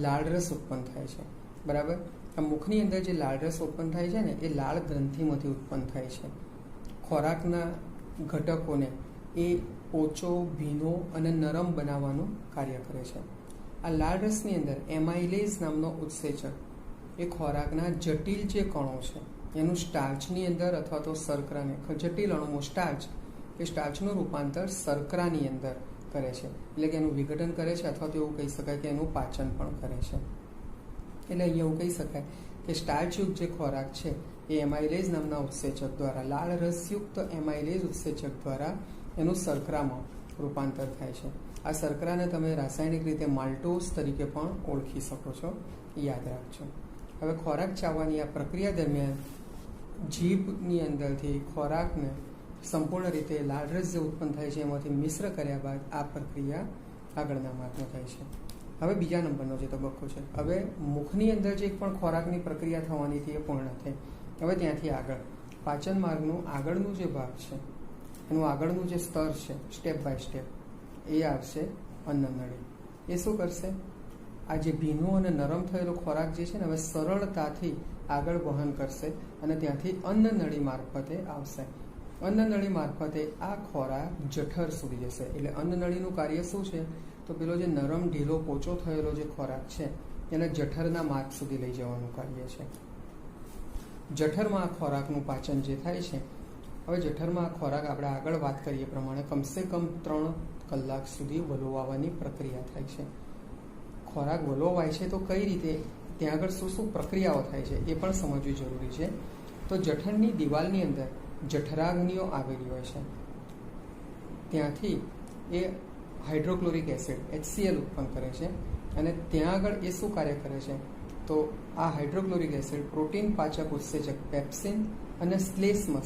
A: લાળરસ ઉત્પન્ન થાય છે, બરાબર? આ મુખની અંદર જે લાળરસ ઉત્પન્ન થાય છે ને, એ લાળ ગ્રંથિમાંથી ઉત્પન્ન થાય છે. ખોરાકના ઘટકોને એ પોચો, ભીનો અને નરમ બનાવવાનું કાર્ય કરે છે. આ લાળરસની અંદર એમાઇલેઝ નામનો ઉત્સેચક એ ખોરાકના જટિલ જે કણો છે એનું સ્ટાર્ચની અંદર અથવા તો શર્કરાને, જટિલ અણુઓ સ્ટાર્ચ, એ સ્ટાર્ચનું રૂપાંતર શર્કરાની અંદર કરે છે. એટલે કે એનું વિઘટન કરે છે અથવા તો એવું કહી શકાય કે એનું પાચન પણ કરે છે. એટલે અહીંયા એવું કહી શકાય કે સ્ટાર્ચયુક્ત જે ખોરાક છે એ એમાઇલેઝ નામના ઉત્સેચક દ્વારા, લાળ રસયુક્ત એમાઇલેઝ ઉત્સેચક દ્વારા એનું શર્કરામાં રૂપાંતર થાય છે. આ શર્કરાને તમે રાસાયણિક રીતે માલ્ટોઝ તરીકે પણ ઓળખી શકો છો, યાદ રાખજો. હવે ખોરાક ચાવવાની આ પ્રક્રિયા દરમિયાન જીભની અંદરથી ખોરાકને સંપૂર્ણ રીતે લાળરસ જે ઉત્પન્ન થાય છે એમાંથી મિશ્ર કર્યા બાદ આ પ્રક્રિયા આગળના માર્ગમાં થાય છે. હવે બીજા નંબરનો જે તબક્કો છે, હવે મુખની અંદર જે પણ ખોરાકની પ્રક્રિયા થવાની હતી એ પૂર્ણ થઈ. હવે ત્યાંથી આગળ પાચન માર્ગનું આગળનું જે ભાગ છે, એનું આગળનું જે સ્તર છે, સ્ટેપ બાય સ્ટેપ, એ આવશે અન્નનળી. એ શું કરશે? આ જે ભીનો અને નરમ થયેલો ખોરાક જે છે ને, હવે સરળતાથી આગળ વહન કરશે અને ત્યાંથી અન્નનળી મારફતે આવશે. અન્નનળી મારફતે આ ખોરાક જઠર સુધી જશે. એટલે અન્નનળીનું કાર્ય શું છે? તો પેલો જે નરમ, ઢીલો, પોચો થયેલો જે ખોરાક છે એને જઠરના માર્ગ સુધી લઈ જવાનું કાર્ય છે. જઠરમાં આ ખોરાકનું પાચન જે થાય છે, હવે જઠરમાં આ ખોરાક આપણે આગળ વાત કરીએ પ્રમાણે કમસે કમ 3 કલાક સુધી વલોવવાની પ્રક્રિયા થાય છે. ખોરાક વલોવાય છે તો કઈ રીતે, ત્યાં આગળ શું શું પ્રક્રિયાઓ થાય છે એ પણ સમજવી જરૂરી છે. તો જઠરની દિવાલની અંદર જઠરાગ્નિઓ આવેલી હોય છે, ત્યાંથી એ હાઇડ્રોક્લોરિક એસિડ HCl ઉત્પન્ન કરે છે અને ત્યાં આગળ એ શું કાર્ય કરે છે, તો આ હાઇડ્રોક્લોરિક એસિડ પ્રોટીન પાચક ઉત્સેચક પેપ્સિન અને શ્લેષ્મ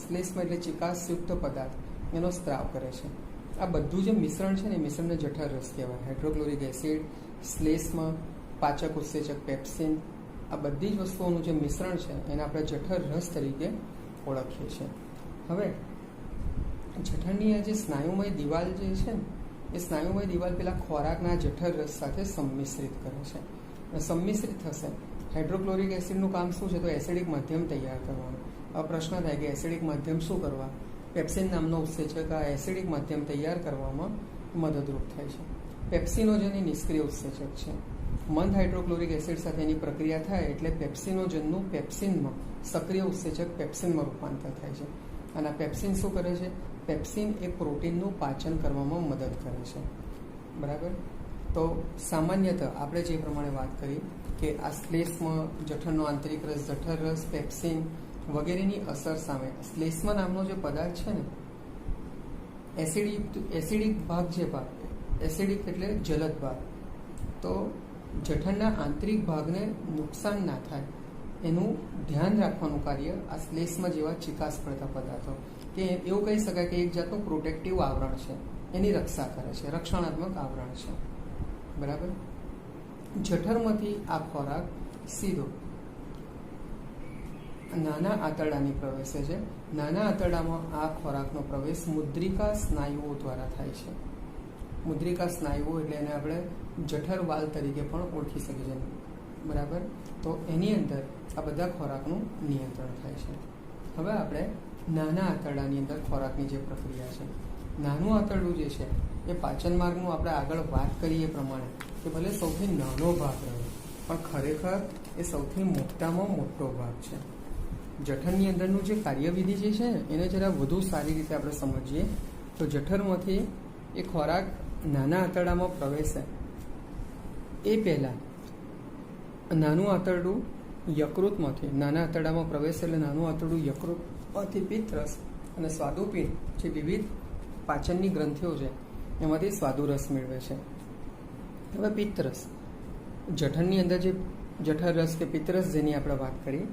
A: એટલે ચિકાસયુક્ત પદાર્થ એનો સ્ત્રાવ કરે છે. આ બધું જે મિશ્રણ છે ને, મિશ્રણને જઠર રસ કહેવાય. હાઇડ્રોક્લોરિક એસિડ, શ્લેષ્મ, પાચક ઉત્સેચક પેપ્સિન, આ બધી જ વસ્તુઓનું જે મિશ્રણ છે એને આપણે જઠર રસ તરીકે ઓળખીએ છીએ. હવે જઠરની આ જે સ્નાયુમય દિવાલ જે છે ને, એ સ્નાયુમય દિવાલ પેલા ખોરાકના જઠર રસ સાથે સંમિશ્રિત કરે છે. સંમિશ્રિત થશે. હાઇડ્રોક્લોરિક એસિડનું કામ શું છે, તો એસિડિક માધ્યમ તૈયાર કરવાનું. આ પ્રશ્ન થાય કે એસિડિક માધ્યમ શું કરવા, પેપ્સિન નામનો ઉત્સેચક આ એસિડિક માધ્યમ તૈયાર કરવામાં મદદરૂપ થાય છે. પેપ્સિનોજન એ નિષ્ક્રિય ઉત્સેચક છે. મંદ હાઇડ્રોક્લોરિક એસિડ સાથે એની પ્રક્રિયા થાય એટલે પેપ્સિનોજનનું પેપ્સિનમાં, સક્રિય ઉત્સેચક પેપ્સિનમાં રૂપાંતર થાય છે. અને આ પેપ્સિન શું કરે છે, પેપ્સિન એ પ્રોટીનનું પાચન કરવામાં મદદ કરે છે. બરાબર. તો સામાન્યતઃ આપણે જે પ્રમાણે વાત કરી કે આ શ્લેષ્મ, જઠરનો આંતરિક રસ, જઠર રસ, પેપ્સિન વગેરેની અસર સામે શ્લેષ્મ નામનો જે પદાર્થ છે ને, એસિડિક ભાગ, જે ભાગ એસિડિક એટલે જલદ ભાગ, તો જઠરના આંતરિક ભાગને નુકસાન ના થાય એનું ધ્યાન રાખવાનું કાર્ય આ શ્લેષ્મ જેવા ચિકાસ પડતા પદાર્થો, કે એવું કહી શકાય કે એક જાતનું પ્રોટેક્ટિવ આવરણ છે, એની રક્ષા કરે છે, રક્ષણાત્મક આવરણ છે. બરાબર. જઠરમાંથી આ ખોરાક સીધો નાના આંતરડાની પ્રવેશે છે. નાના આંતરડામાં આ ખોરાકનો પ્રવેશ મુદ્રિકા સ્નાયુઓ દ્વારા થાય છે. મુદ્રિકા સ્નાયુઓ એટલે એને આપણે જઠર વાલ તરીકે પણ ઓળખી શકીએ છીએ. બરાબર. તો એની અંદર આ બધા ખોરાકનું નિયંત્રણ થાય છે. હવે આપણે નાના આંતરડાની અંદર ખોરાકની જે પ્રક્રિયા છે, નાનું આંતરડું જે છે એ પાચન માર્ગનું આપણે આગળ વાત કરીએ પ્રમાણે કે ભલે સૌથી નાનો ભાગ રહ્યો, પણ ખરેખર એ સૌથી મોટામાં મોટો ભાગ છે. જઠરની અંદરનું જે કાર્યવિધિ જે છે એને જરા વધુ સારી રીતે આપણે સમજીએ તો જઠરમાંથી એ ખોરાક નાના આંતરડામાં પ્રવેશે એ પહેલાં નાનું આંતરડું યકૃતમાંથી, નાના આંતરડામાં પ્રવેશે એટલે નાનું આંતરડું યકૃતમાંથી પિત્તરસ અને સ્વાદુપિંડ જે વિવિધ પાચનની ગ્રંથિઓ છે એમાંથી સ્વાદુરસ મેળવે છે. હવે પિત્તરસ, જઠરની અંદર જે જઠરરસ કે પિત્તરસ જેની આપણે વાત કરી,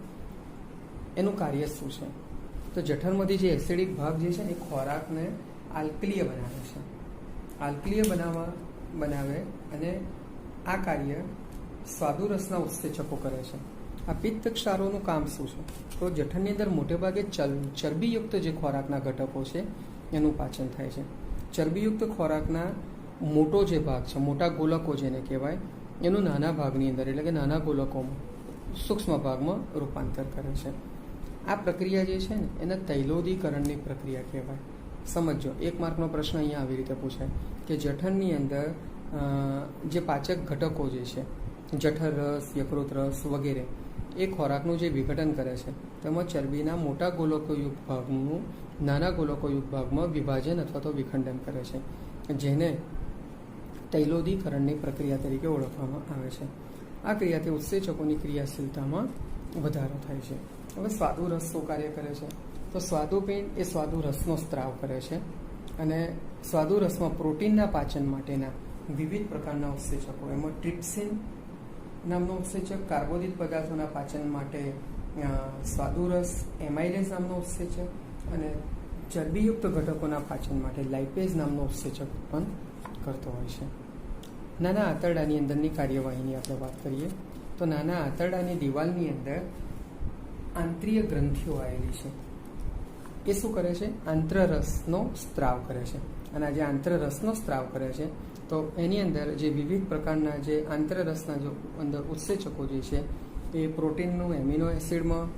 A: એનું કાર્ય શું છે, તો જઠરમાંથી જે એસિડિક ભાગ જે છે એ ખોરાકને આલ્કલીય બનાવે છે. આલ્કલીય બનાવે અને આ કાર્ય સ્વાદુરસના ઉત્સેચકો કરે છે. આ પિત્ત ક્ષારોનું કામ શું છે, તો જઠરની અંદર મોટે ભાગે ચરબીયુક્ત જે ખોરાકના ઘટકો છે એનું પાચન થાય છે. ચરબીયુક્ત ખોરાકના મોટો જે ભાગ છે, મોટા ગોલકો જેને કહેવાય, એનું નાના ભાગની અંદર એટલે કે નાના ગોલકોમાં, સૂક્ષ્મ ભાગમાં રૂપાંતર કરે છે. આ પ્રક્રિયા જે છે ને એને તૈલોદીકરણની પ્રક્રિયા કહેવાય. સમજો, 1 માર્કનો પ્રશ્ન અહીંયા આવી રીતે પૂછાય કે જઠરની અંદર જે પાચક ઘટકો જે છે, જઠર રસ, યકૃત રસ વગેરે, એ ખોરાકનું જે વિઘટન કરે છે તેમાં ચરબીના મોટા ગોલકોયુક્ત ભાગનું નાના ગોલકોયુક્ત ભાગમાં વિભાજન અથવા તો વિખંડન કરે છે, જેને તૈલોદીકરણની પ્રક્રિયા તરીકે ઓળખવામાં આવે છે. આ ક્રિયાથી ઉત્સેચકોની ક્રિયાશીલતામાં વધારો થાય છે. હવે સ્વાદુરસ શું કાર્ય કરે છે, તો સ્વાદુપિંડ એ સ્વાદુરસનો સ્ત્રાવ કરે છે અને સ્વાદુરસમાં પ્રોટીનના પાચન માટેના વિવિધ પ્રકારના ઉત્સેચકો, એમાં ટ્રિપ્સિન નામનો ઉત્સેચક, કાર્બોદિત પદાર્થોના પાચન માટે સ્વાદુરસ, એમાઇલેઝ નામનો ઉત્સેચક અને ચરબીયુક્ત ઘટકોના પાચન માટે લાઇપેઝ નામનો ઉત્સેચક પણ કરતો હોય છે. નાના આંતરડાની અંદરની કાર્યવાહીની આપણે વાત કરીએ તો નાના આંતરડાની દિવાલની અંદર આંતરીય ગ્રંથિઓ આવેલી છે. એ શું કરે છે, આંત્રરસનો સ્ત્રાવ કરે છે. અને આ જે આંત્રરસનો સ્ત્રાવ કરે છે તો એની અંદર જે વિવિધ પ્રકારના જે આંત્રરસના જો અંદર ઉત્સેચકો જે છે એ પ્રોટીનનું એમિનો એસિડમાં,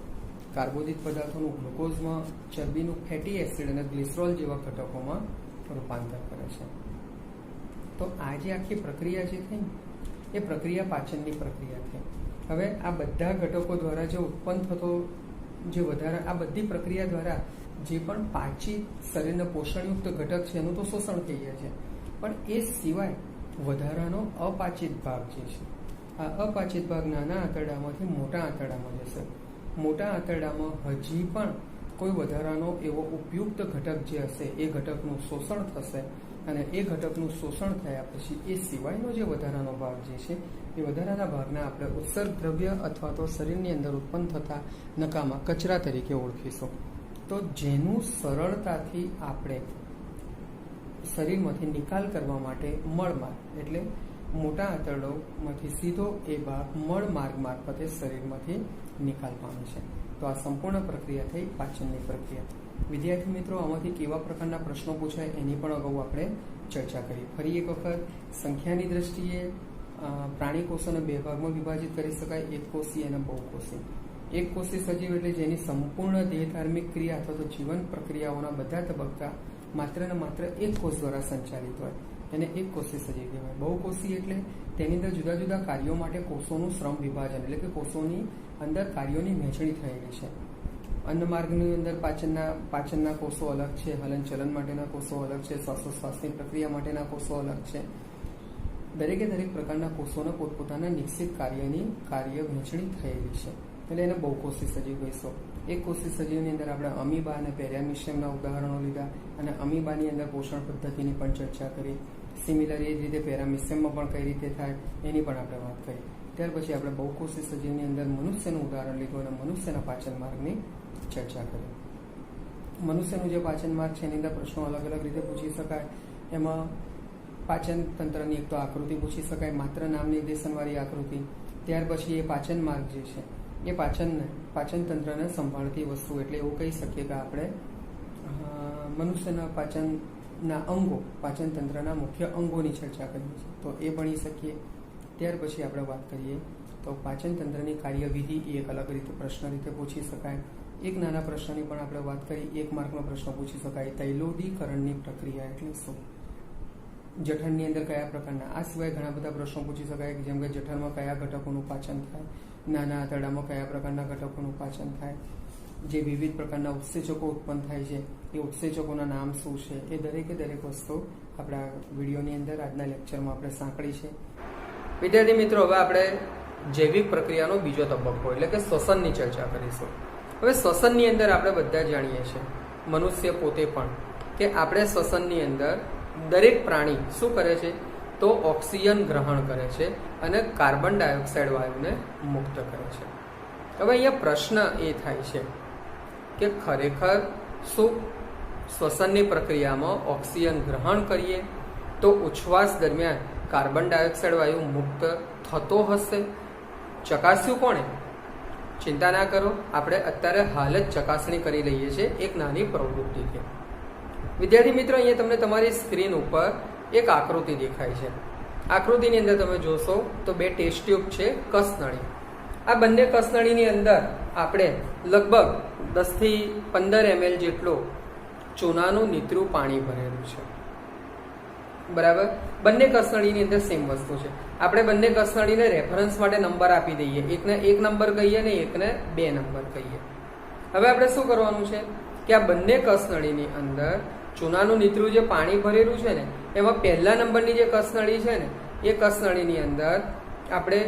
A: કાર્બોદિત પદાર્થોનું ગ્લુકોઝમાં, ચરબીનું ફેટી એસિડ અને ગ્લિસરોલ જેવા ઘટકોમાં રૂપાંતર કરે છે. તો આ જે આખી પ્રક્રિયા જે થઈ એ પ્રક્રિયા પાચનની પ્રક્રિયા થઈ. હવે આ બધા ઘટકો દ્વારા જે ઉત્પન્ન થતો જે વધારા, આ બધી પ્રક્રિયા દ્વારા જે પણ પાચિત શરીરના પોષણયુક્ત ઘટક છે એનું તો શોષણ થઈ જાય છે, પણ એ સિવાય વધારાનો અપાચિત ભાગ જે છે, આ અપાચિત ભાગ નાના આંતરડામાંથી મોટા આંતરડામાં જશે. મોટા આંતરડામાં હજી પણ કોઈ વધારાનો એવો ઉપયુક્ત ઘટક જે હશે એ ઘટકનું શોષણ થશે, અને એ ઘટકનું શોષણ થયા પછી એ સિવાયનો જે વધારાનો ભાગ જે છે એ વધારાના ભાગના આપણે ઉત્સર્ગ દ્રવ્ય અથવા તો શરીરની અંદર ઉત્પન્ન થતા નકામા કચરા તરીકે ઓળખીશું. તો જેનું સરળતાથી આપણે શરીરમાંથી નિકાલ કરવા માટે મળમાર્ગ, એટલે મોટા આંતરડામાંથી સીધો એ ભાગ મળમાર્ગ મારફતે શરીરમાંથી નિકાલ પામે છે. તો આ સંપૂર્ણ પ્રક્રિયા થઈ પાચનની પ્રક્રિયા. વિદ્યાર્થી મિત્રો, આમાંથી કેવા પ્રકારના પ્રશ્નો પૂછાય એની પણ અગાઉ આપણે ચર્ચા કરી. ફરી એક વખત સંખ્યાની દ્રષ્ટિએ પ્રાણી કોષોને બે ભાગમાં વિભાજિત કરી શકાય, એક કોષી અને બહુકોષી. એક કોષી સજીવ એટલે જેની સંપૂર્ણ દેહધાર્મિક ક્રિયા અથવા તો જીવન પ્રક્રિયાઓના બધા તબક્કા માત્ર ને માત્ર એક કોષ દ્વારા સંચાલિત હોય, એને એક કોષી સજીવ કહેવાય. બહુકોષી એટલે તેની અંદર જુદા જુદા કાર્યો માટે કોષોનું શ્રમ વિભાજન, એટલે કે કોષોની અંદર કાર્યોની વહેંચણી થયેલી છે. અન્નમાર્ગની અંદર પાચનના કોષો અલગ છે, હલનચલન માટેના કોષો અલગ છે, શ્વાસોશ્વાસની પ્રક્રિયા માટેના કોષો અલગ છે. દરેકે દરેક પ્રકારના કોષોના પોતપોતાના નિશ્ચિત કાર્ય વહેંચણી થયેલી છે, એટલે એને બહુકોષી સજીવ કહીશું. એક કોષી સજીવની અંદર આપણે અમીબા અને પેરામિશિયમના ઉદાહરણો લીધા, અને અમીબાની અંદર પોષણ પદ્ધતિની પણ ચર્ચા કરી. સિમિલર એ જ રીતે પેરામિશિયમમાં પણ કઈ રીતે થાય એની પણ આપણે વાત કરી. ત્યાર પછી આપણે બહુકોષી સજીવની અંદર મનુષ્યનું ઉદાહરણ લીધું અને મનુષ્યના પાચન માર્ગની ચર્ચા કરી. મનુષ્યનું જે પાચન માર્ગ છે એની અંદર પ્રશ્નો અલગ અલગ રીતે પૂછી શકાય. એમાં પાચન તંત્રની એક તો આકૃતિ પૂછી શકાય, માત્ર નામ નિર્દેશનવાળી આકૃતિ. ત્યાર પછી એ પાચન માર્ગ જે છે એ પાચન તંત્રને સંભાળતી વસ્તુ, એટલે એવું કહી શકીએ કે આપણે મનુષ્યના પાચનના અંગો, પાચન તંત્રના મુખ્ય અંગોની ચર્ચા કરીએ છીએ, તો એ ભણી શકીએ. ત્યાર પછી આપણે વાત કરીએ તો પાચન તંત્રની કાર્યવિધિ એ એક અલગ રીતે પ્રશ્ન રીતે પૂછી શકાય. એક નાના પ્રશ્નની પણ આપણે વાત કરી, 1 માર્કનો પ્રશ્ન પૂછી શકાય, તૈલોદીકરણની પ્રક્રિયા એટલે શું? જઠરની અંદર કયા પ્રકારના, આ સિવાય ઘણા બધા પ્રશ્નો પૂછી શકાય, જેમ કે જઠરમાં કયા ઘટકોનું પાચન થાય, નાના આંતરડામાં કયા પ્રકારના ઘટકોનું પાચન થાય, જે વિવિધ પ્રકારના ઉત્સેચકો ઉત્પન્ન થાય છે એ ઉત્સેચકોના નામ શું છે, એ દરેકે દરેક વસ્તુ આપણા વિડીયોની અંદર આજના લેક્ચરમાં આપણે સાંકળી છે. વિદ્યાર્થી મિત્રો, હવે આપણે જૈવિક પ્રક્રિયાનો બીજો તબક્કો એટલે કે શ્વસનની ચર્ચા કરીશું. હવે શ્વસનની અંદર આપણે બધા જાણીએ છીએ, મનુષ્ય પોતે પણ, કે આપણે શ્વસનની અંદર દરેક પ્રાણી શું કરે છે તો ઓક્સિજન ગ્રહણ કરે છે અને કાર્બન ડાયોક્સાઇડ વાયુને મુક્ત કરે છે. હવે અહીંયા પ્રશ્ન એ થાય છે કે ખરેખર શું શ્વસનની પ્રક્રિયામાં ઓક્સિજન ગ્રહણ કરીએ તો ઉચ્છ્વાસ દરમિયાન કાર્બન ડાયોક્સાઇડ વાયુ મુક્ત થતો હશે? ચકાસ્યું કોણે? ચિંતા ના કરો, આપણે અત્યારે હાલ જ ચકાસણી કરી લઈએ છીએ એક નાની પ્રવૃત્તિથી. વિદ્યાર્થી મિત્રો, અહીંયા તમને તમારી સ્ક્રીન ઉપર એક આકૃતિ દેખાય છે. આકૃતિની અંદર તમે જોશો તો 2 ટેસ્ટ ટ્યુબ છે, કસનળી. આ બંને કસનળીની અંદર આપણે લગભગ 10 થી 15 ml જેટલો ચૂનાનું નીતરું પાણી ભરેલું છે. બરાબર, બંને કસનળીની અંદર સેમ વસ્તુ છે. આપણે બંને કસનળીને રેફરન્સ માટે નંબર આપી દઈએ, એકને 1 નંબર કહીએ ને એકને 2 નંબર કહીએ. હવે આપણે શું કરવાનું છે કે આ બંને કસનળીની અંદર ચૂનાનું નીતરું જે પાણી ભરેલું છે ને એમાં પહેલા નંબરની જે કસનળી છે ને એ કસનળીની અંદર આપણે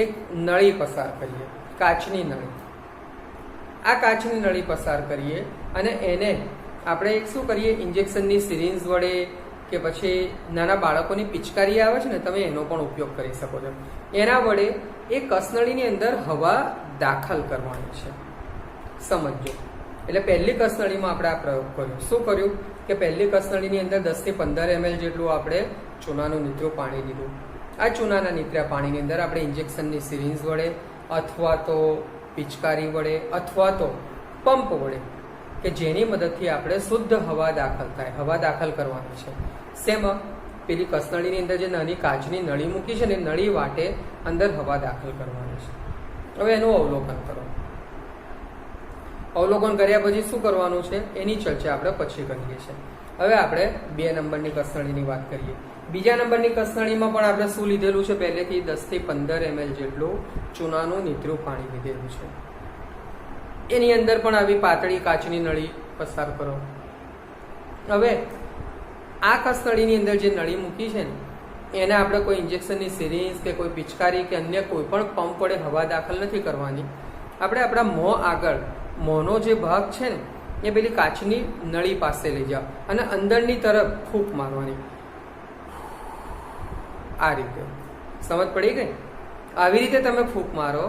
A: એક નળી પસાર કરીએ, કાચની નળી. આ કાચની નળી પસાર કરીએ અને એને આપણે એક શું કરીએ, ઇન્જેક્શનની સિરિંજ વડે કે પછી નાના બાળકોની પિચકારી આવે છે ને, તમે એનો પણ ઉપયોગ કરી શકો છો. એના વડે એ કસનળીની અંદર હવા દાખલ કરવાની છે. સમજો, એટલે પહેલી કસનળીમાં આપણે આ પ્રયોગ કર્યો. શું કર્યું કે પહેલી કસનળીની અંદર 10 થી 15 ml જેટલું આપણે ચૂનાનું નીતરું પાણી લીધું. આ ચૂનાના નીતર્યા પાણીની અંદર આપણે ઇન્જેક્શનની સિરિંજ વડે અથવા તો પિચકારી વડે અથવા તો પંપ વડે કે જેની મદદથી આપણે શુદ્ધ હવા દાખલ થાય, હવા દાખલ કરવાની છે. શેમાં? પેલી કસનળીની અંદર જે નાની કાચની નળી મૂકી છે ને નળી વાટે અંદર હવા દાખલ કરવાની છે. હવે એનું અવલોકન કરો. અવલોકન કર્યા પછી શું કરવાનું છે એની ચર્ચા આપણે પછી કરીએ છીએ. હવે આપણે 2 નંબરની કસનળીની વાત કરીએ. બીજા નંબરની કસનળીમાં પણ આપણે શું લીધેલું છે? પહેલેથી 10 થી 15 ml જેટલું ચૂનાનું નીતરું પાણી લીધેલું છે. એની અંદર પણ આવી પાતળી કાચની નળી પસાર કરો. હવે આ કસનળીની અંદર જે નળી મૂકી છે ને એને આપણે કોઈ ઇન્જેક્શનની સિરીંજ કે કોઈ પિચકારી કે અન્ય કોઈ પણ પંપ વડે હવા દાખલ નથી કરવાની. આપણે આપણા મોં આગળ મોંનો જે ભાગ છે ને એ પેલી કાચની નળી પાસે લઈ જાઓ અને અંદરની તરફ ફૂંક મારવાની. આ રીતે સમજ પડી ગઈ? આવી રીતે તમે ફૂંક મારો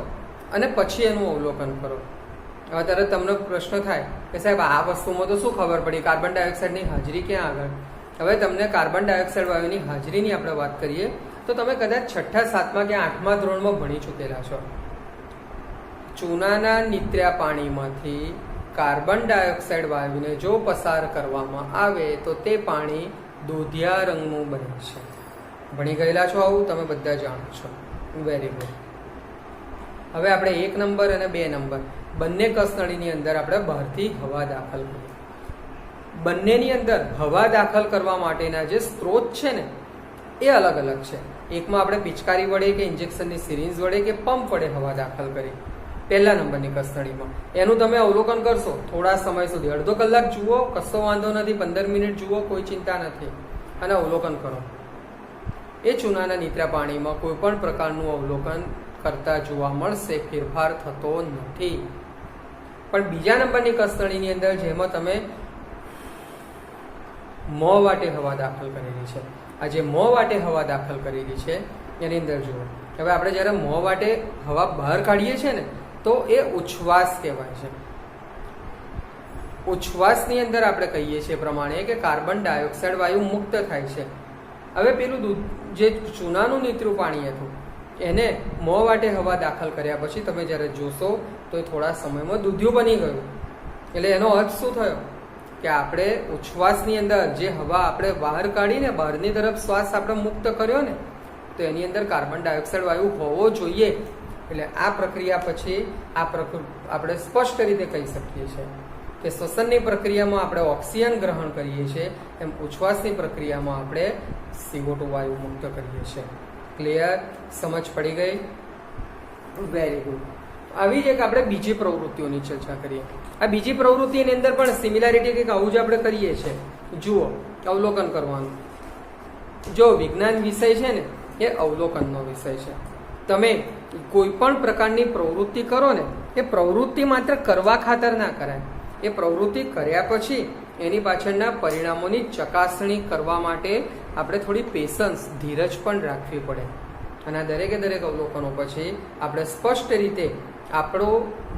A: અને પછી એનું અવલોકન કરો. હવે તરત તમને પ્રશ્ન થાય કે સાહેબ આ વસ્તુમાં તો શું ખબર પડી, કાર્બન ડાયોક્સાઇડની હાજરી ક્યાં આગળ? હવે તમને કાર્બન ડાયોક્સાઇડ વાયુની હાજરીની આપણે વાત કરીએ તો તમે કદાચ 6ઠા 7મા કે 8મા ધોરણમાં ભણી ચૂકેલા છો. ચૂનાના નીતર્યા પાણીમાંથી કાર્બન ડાયોક્સાઇડ વાયુને જો પસાર કરવામાં આવે તો તે પાણી દૂધિયા રંગનું બને છે. ભણી ગયેલા છો આવું? તમે બધા જાણો છો. Very good. હવે આપણે 1 નંબર અને 2 નંબર બંને કસનળીની અંદર આપણે બહારથી હવા દાખલ કરીએ. બંનેની અંદર હવા દાખલ કરવા માટેના જે સ્ત્રોત છે ને એ અલગ અલગ છે. એકમાં આપણે પિચકારી વડે કે ઇન્જેક્શનની સિરીંજ વડે કે પંપ વડે હવા દાખલ કરી. પહેલા નંબરની કસનળીમાં એનું તમે અવલોકન કરશો થોડા સમય સુધી, અડધો કલાક જુઓ, કશો વાંધો નથી, 15 મિનિટ જુઓ, કોઈ ચિંતા નથી, અને અવલોકન કરો. એ ચૂનાના નીતરા પાણીમાં કોઈ પણ પ્રકારનું અવલોકન કરતા જોવા મળશે, ફેરફાર થતો નથી. પણ બીજા નંબરની કસનળીની અંદર જેમાં તમે મોં વાટે હવા દાખલ કરેલી છે, આ જે મોં વાટે હવા દાખલ કરેલી છે એની અંદર જુઓ. હવે આપણે જ્યારે મોં વાટે હવા બહાર કાઢીએ છીએ ને તો એ ઉચ્છ્વાસ કહેવાય છે. ઉચ્છ્વાસની અંદર આપણે કહીએ છીએ પ્રમાણે કે કાર્બન ડાયોક્સાઇડ વાયુ મુક્ત થાય છે. હવે પેલું દૂધ જે ચૂનાનું નીતરું પાણી હતું એને મોં વાટે હવા દાખલ કર્યા પછી તમે જ્યારે જોશો તો એ થોડા સમયમાં દૂધિયું બની ગયું. એટલે એનો અર્થ શું થયો કે આપણે ઉચ્છ્વાસની અંદર જે હવા આપણે બહાર કાઢીને બહારની તરફ શ્વાસ આપણે મુક્ત કર્યો ને તો એની અંદર કાર્બન ડાયોક્સાઇડ વાયુ હોવો જોઈએ. એટલે આ પ્રક્રિયા પછી આપણે સ્પષ્ટ રીતે કહી શકીએ છીએ કે શ્વસનની પ્રક્રિયામાં આપણે ઓક્સિજન ગ્રહણ કરીએ છીએ એમ ઉચ્છ્વાસની પ્રક્રિયામાં આપણે CO2 વાયુ મુક્ત કરીએ છીએ. ક્લિયર? સમજ પડી ગઈ? Very good. આવી જ એક આપણે બીજી પ્રવૃત્તિઓની ચર્ચા કરીએ. આ બીજી પ્રવૃત્તિની અંદર પણ સિમિલારિટી કંઈક આવું જ આપણે કરીએ છીએ. જુઓ, અવલોકન કરવાનું. જો વિજ્ઞાન વિષય છે ને એ અવલોકનનો વિષય છે. તમે કોઈ પણ પ્રકારની પ્રવૃત્તિ કરો ને એ પ્રવૃત્તિ માત્ર કરવા ખાતર ના કરાય. એ પ્રવૃત્તિ કર્યા પછી એની પાછળના પરિણામોની ચકાસણી કરવા માટે આપણે થોડી પેશન્સ, ધીરજ પણ રાખવી પડે. અને આ દરેકે દરેક અવલોકનો પછી આપણે સ્પષ્ટ રીતે આપણો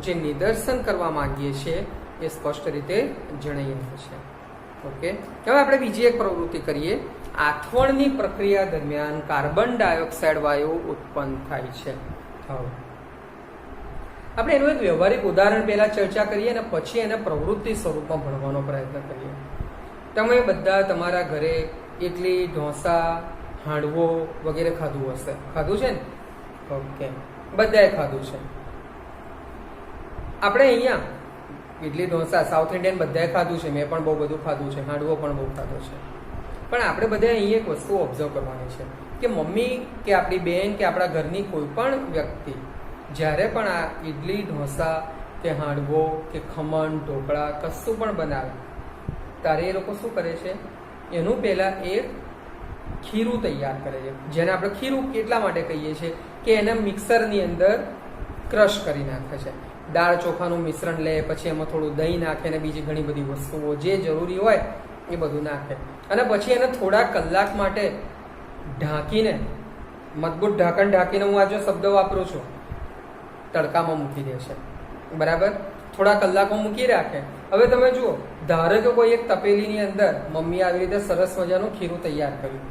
A: જે નિદર્શન કરવા માંગીએ છીએ એ સ્પષ્ટ રીતે જણાઈ આવે છે. ઓકે, હવે આપણે બીજી એક પ્રવૃત્તિ કરીએ. આથવણની પ્રક્રિયા દરમિયાન કાર્બન ડાયોક્સાઇડ વાયુ ઉત્પન્ન થાય છે. હવે આપણે એનું એક વ્યવહારિક ઉદાહરણ પહેલા ચર્ચા કરીએ અને પછી એને પ્રવૃત્તિ સ્વરૂપમાં ભણવાનો પ્રયત્ન કરીએ. તમે બધા તમારા ઘરે ઇડલી, ઢોસા, હાંડવો વગેરે ખાધું હશે. ખાધું છે ને? ઓકે, બધાએ ખાધું છે. આપણે અહીંયા ઇડલી, ઢોસા, સાઉથ ઇન્ડિયન બધાએ ખાધું છે. મેં પણ બહુ બધું ખાધું છે, હાંડવો પણ બહુ ખાધો છે. પણ આપણે બધા અહીંયા એક વસ્તુ ઓબ્ઝર્વ કરવાની છે કે મમ્મી કે આપણી બહેન કે આપણા ઘરની કોઈ પણ વ્યક્તિ જ્યારે પણ આ ઇડલી, ઢોસા કે હાંડવો કે ખમણ, ઢોકળા કશું પણ બનાવે ત્યારે એ લોકો શું કરે છે? એનું પહેલાં એક ખીરું તૈયાર કરે છે. જેને આપણે ખીરું કેટલા માટે કહીએ છીએ કે એને મિક્સરની અંદર ક્રશ કરી નાખે છે. દાળ ચોખાનું મિશ્રણ લે, પછી એમાં થોડું દહીં નાખે અને બીજી ઘણી બધી વસ્તુઓ જે જરૂરી હોય એ બધું નાખે અને પછી એને થોડા કલાક માટે ઢાંકીને, મજબૂત ઢાંકણ ઢાંકીને, હું આ જો શબ્દ વાપરું છું, તડકામાં મૂકી દે છે. બરાબર? થોડા કલાકો મૂકી રાખે. હવે તમે જુઓ, ધારો કે કોઈ એક તપેલીની અંદર મમ્મી આવી રીતે સરસ મજાનું ખીરું તૈયાર કર્યું.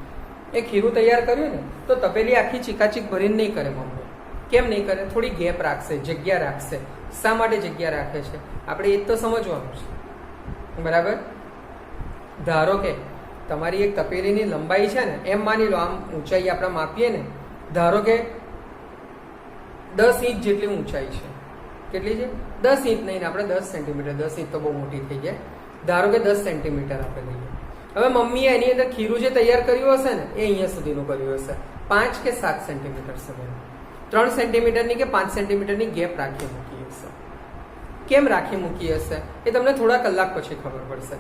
A: એ ખીરું તૈયાર કર્યું ને તો તપેલી આખી ચીકાચીક ભરીને નહીં કરે મમ્મી. કેમ નહીં કરે? થોડી ગેપ રાખશે, જગ્યા રાખશે. શા માટે જગ્યા રાખે છે આપણે એ તો સમજવાનું છે. બરાબર? ધારો કે તમારી એક તપેલીની લંબાઈ છે ને, એમ માની લો, આમ ઊંચાઈ આપણે માપીએ ને, ધારો કે 10 ઇંચ જેટલી ઊંચાઈ છે. કેટલી છે? 10 ઇંચ નહીં, આપણે 10 સેન્ટીમીટર. 10 ઇંચ તો બહુ મોટી થઈ જાય. ધારો કે 10 સેન્ટીમીટર આપણે લઈએ. હવે મમ્મીએ એની અંદર ખીરું જે તૈયાર કર્યું હશે ને એ અહીંયા સુધીનું કર્યું હશે. 5 કે 7 સેન્ટીમીટર સુધી, 3 સેન્ટીમીટરની કે 5 સેન્ટીમીટરની ગેપ રાખી મૂકી હશે. કેમ રાખી મૂકી હશે એ તમને થોડા કલાક પછી ખબર પડશે.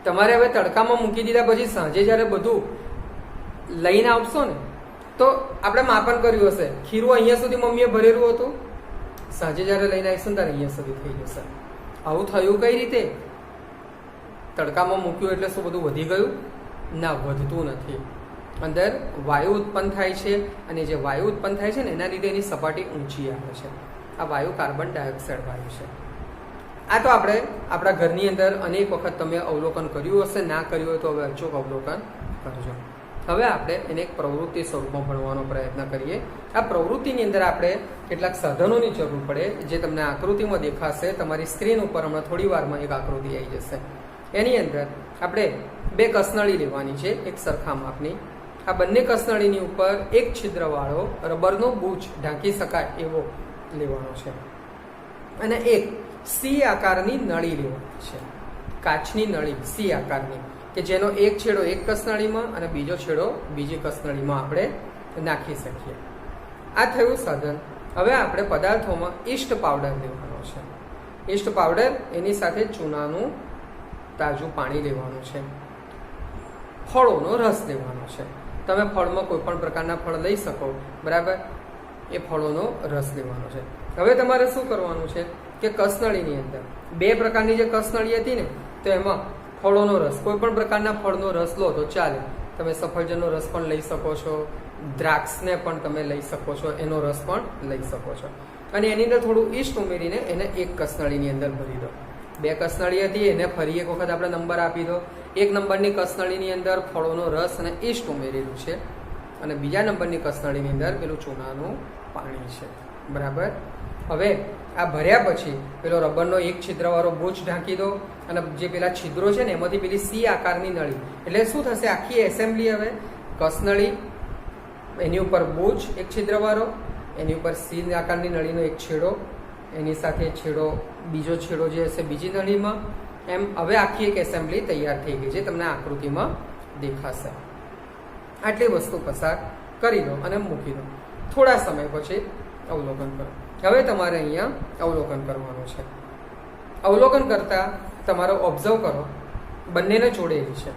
A: તમારે હવે તડકામાં મૂકી દીધા પછી સાંજે જ્યારે બધું લઈને આવશો ને તો આપણે માપન કર્યું હશે, ખીરું અહીંયા સુધી મમ્મીએ ભરેલું હતું, સાંજે જ્યારે લઈને આવીશું ત્યારે અહીંયા સુધી થઈ જશે. આવું થયું કઈ રીતે? તડકામાં મૂક્યું એટલે શું બધું વધી ગયું? ના, વધતું નથી. અંદર વાયુ ઉત્પન્ન થાય છે અને જે વાયુ ઉત્પન્ન થાય છે ને એના લીધે એની સપાટી ઊંચી આવે છે. આ વાયુ કાર્બન ડાયોક્સાઇડ વાયુ છે. આ તો આપણે આપણા ઘરની અંદર અનેક વખત તમે અવલોકન કર્યું હશે, ના કર્યું હોય તો હવે અચૂક અવલોકન કરજો. હવે આપણે એને એક પ્રવૃત્તિ સ્વરૂપમાં ભણવાનો પ્રયત્ન કરીએ. આ પ્રવૃત્તિની અંદર આપણે કેટલાક સાધનોની જરૂર પડે, જે તમને આકૃતિમાં દેખાશે. તમારી સ્ક્રીન ઉપર હમણાં થોડી વારમાં એક આકૃતિ આવી જશે. એની અંદર આપણે 2 કસનળી લેવાની છે, એક સરખા માપની. આ બંને કસનળીની ઉપર એક છિદ્રવાળો રબરનો બૂચ ઢાંકી શકાય એવો લેવાનો છે અને એક સી આકારની નળી લેવાની છે, કાચની નળી સી આકારની, કે જેનો એક છેડો એક કસનળીમાં અને બીજો છેડો બીજી કસનળીમાં આપણે નાખી શકીએ. આ થયું સાધન. હવે આપણે પદાર્થોમાં ઈસ્ટ પાવડર લેવાનો છે. ઈસ્ટ પાવડર, એની સાથે ચૂનાનું તાજું પાણી લેવાનું છે, ફળોનો રસ લેવાનો છે. તમે ફળમાં કોઈ પણ પ્રકારના ફળ લઈ શકો, બરાબર? એ ફળોનો રસ લેવાનો છે. હવે તમારે શું કરવાનું છે કે કસનળીની અંદર 2 પ્રકારની જે કસનળી હતી ને, તો એમાં ફળોનો રસ, કોઈ પણ પ્રકારના ફળનો રસ લો તો ચાલે. તમે સફરજનનો રસ પણ લઈ શકો છો, દ્રાક્ષને પણ તમે લઈ શકો છો, એનો રસ પણ લઈ શકો છો. અને એની અંદર થોડું ઈસ્ટ ઉમેરીને એને એક કસનળીની અંદર ભરી દો. 2 કસનળી હતી, એને ફરી એક વખત આપણે નંબર આપી દો. 1 નંબરની કસનળીની અંદર ફળોનો રસ અને ઈસ્ટ ઉમેરેલું છે અને બીજા નંબરની કસનળીની અંદર પેલું ચૂનાનું પાણી છે, બરાબર? હવે આ ભર્યા પછી પેલો રબરનો એક છિદ્રવાળો બૂચ ઢાંકી દો અને જે પેલા છિદ્રો છે ને એમાંથી પેલી સી આકારની નળી, એટલે શું થશે? આખી એસેમ્બલી હવે કસનળી, એની ઉપર બૂચ એક છિદ્રવાળો, એની ઉપર સી આકારની નળીનો એક છેડો, એની સાથે છેડો બીજો છેડો જે હશે બીજી નળીમાં, એમ હવે આખી એક એસેમ્બલી તૈયાર થઈ ગઈ, જે તમને આકૃતિમાં દેખાશે. આટલી વસ્તુ પસાર કરી દો અને મૂકી દો. થોડા સમય પછી અવલોકન કરો. હવે તમારે અહીંયા અવલોકન કરવાનું છે. અવલોકન કરતા તમારો ઓબ્ઝર્વ કરો, બંનેને જોડેલી છે.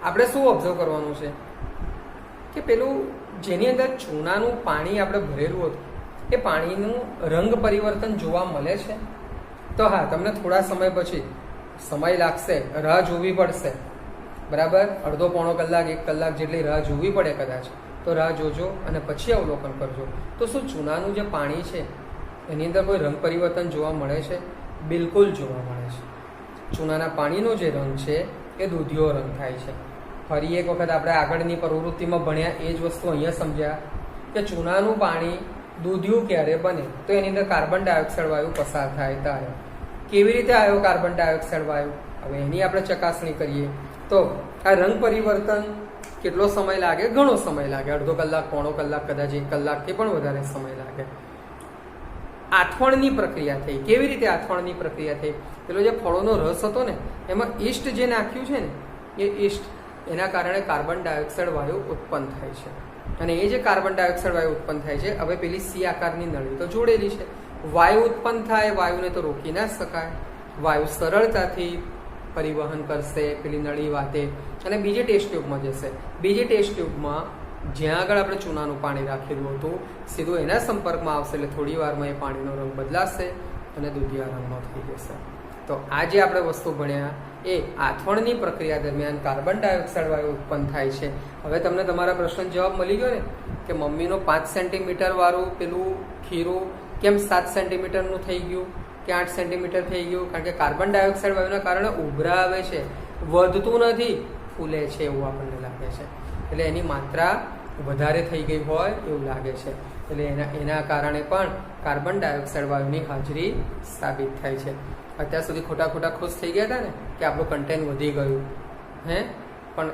A: આપણે શું ઓબ્ઝર્વ કરવાનું છે કે પેલું જેની અંદર ચૂનાનું પાણી આપણે ભરેલું હતું એ પાણીનું રંગ પરિવર્તન જોવા મળે છે. તો હા, તમને થોડા સમય પછી સમય લાગશે, રાહ જોવી પડશે, બરાબર? અડધો પોણો કલાક 1 કલાક જેટલી રાહ જોવી પડે કદાચ, તો રાહ જોજો અને પછી અવલોકન કરજો. તો શું ચૂનાનું જે પાણી છે એની અંદર કોઈ રંગ પરિવર્તન જોવા મળે છે? બિલકુલ જોવા મળે છે. ચૂનાના પાણીનો જે રંગ છે એ દૂધિયો રંગ થાય છે. ફરી એક વખત આપણે આગળની પ્રવૃત્તિમાં ભણ્યા એ જ વસ્તુ અહીંયા સમજ્યા કે ચૂનાનું પાણી દૂધિયું ક્યારે બને? તો એની અંદર કાર્બન ડાયોક્સાઇડ વાયુ પસાર થાય ત્યારે. કેવી રીતે આવ્યો કાર્બન ડાયોક્સાઇડ વાયુ? હવે એની આપણે ચકાસણી કરીએ. તો આ રંગ પરિવર્તન કેટલો સમય લાગે? ઘણો સમય લાગે. અડધો કલાક, પોણો કલાક, કદાચ 1 કલાકથી પણ વધારે સમય લાગે. આથવણની પ્રક્રિયા થઈ. કેવી રીતે આથવણની પ્રક્રિયા થઈ? પેલો જે ફળોનો રસ હતો ને એમાં ઈસ્ટ જે નાખ્યું છે ને એ ઈસ્ટ, એના કારણે કાર્બન ડાયોક્સાઇડ વાયુ ઉત્પન્ન થાય છે. અને એ જે કાર્બન ડાયોક્સાઇડ વાયુ ઉત્પન્ન થાય છે, હવે પેલી સી આકારની નળી તો જોડેલી છે. વાયુ ઉત્પન્ન થાય, વાયુને તો રોકી ના શકાય. વાયુ સરળતાથી પરિવહન કરશે પેલી નળી વાતે અને બીજી ટેસ્ટ ટ્યુબમાં જશે. બીજી ટેસ્ટ ટ્યુબમાં જ્યાં આગળ આપણે ચૂનાનું પાણી રાખેલું હતું સીધું એના સંપર્કમાં આવશે, એટલે થોડી વારમાં એ પાણીનો રંગ બદલાશે અને દૂધિયા રંગનો થઈ જશે. તો આ જે આપણે વસ્તુ ભણ્યા એ આથવણની પ્રક્રિયા દરમિયાન કાર્બન ડાયોક્સાઇડ વાયુ ઉત્પન્ન થાય છે. હવે તમને તમારા પ્રશ્ન જવાબ મળી ગયો ને કે મમ્મીનો 5 સેન્ટીમીટર વાળું પેલું ખીરું કેમ 7 સેન્ટીમીટરનું થઈ ગયું કે 8 સેન્ટીમીટર થઈ ગયું? કારણ કે કાર્બન ડાયોક્સાઇડ વાયુના કારણે ઉભરા આવે છે, વધતું નથી, ફૂલે છે એવું આપણને લાગે છે. એટલે એની માત્રા વધારે થઈ ગઈ હોય એવું લાગે છે. એટલે એના કારણે પણ કાર્બન ડાયોક્સાઇડ વાયુની હાજરી સાબિત થાય છે. અત્યાર સુધી ખોટા ખુશ થઈ ગયા હતા ને કે આપણું કન્ટેન્ટ વધી ગયું, પણ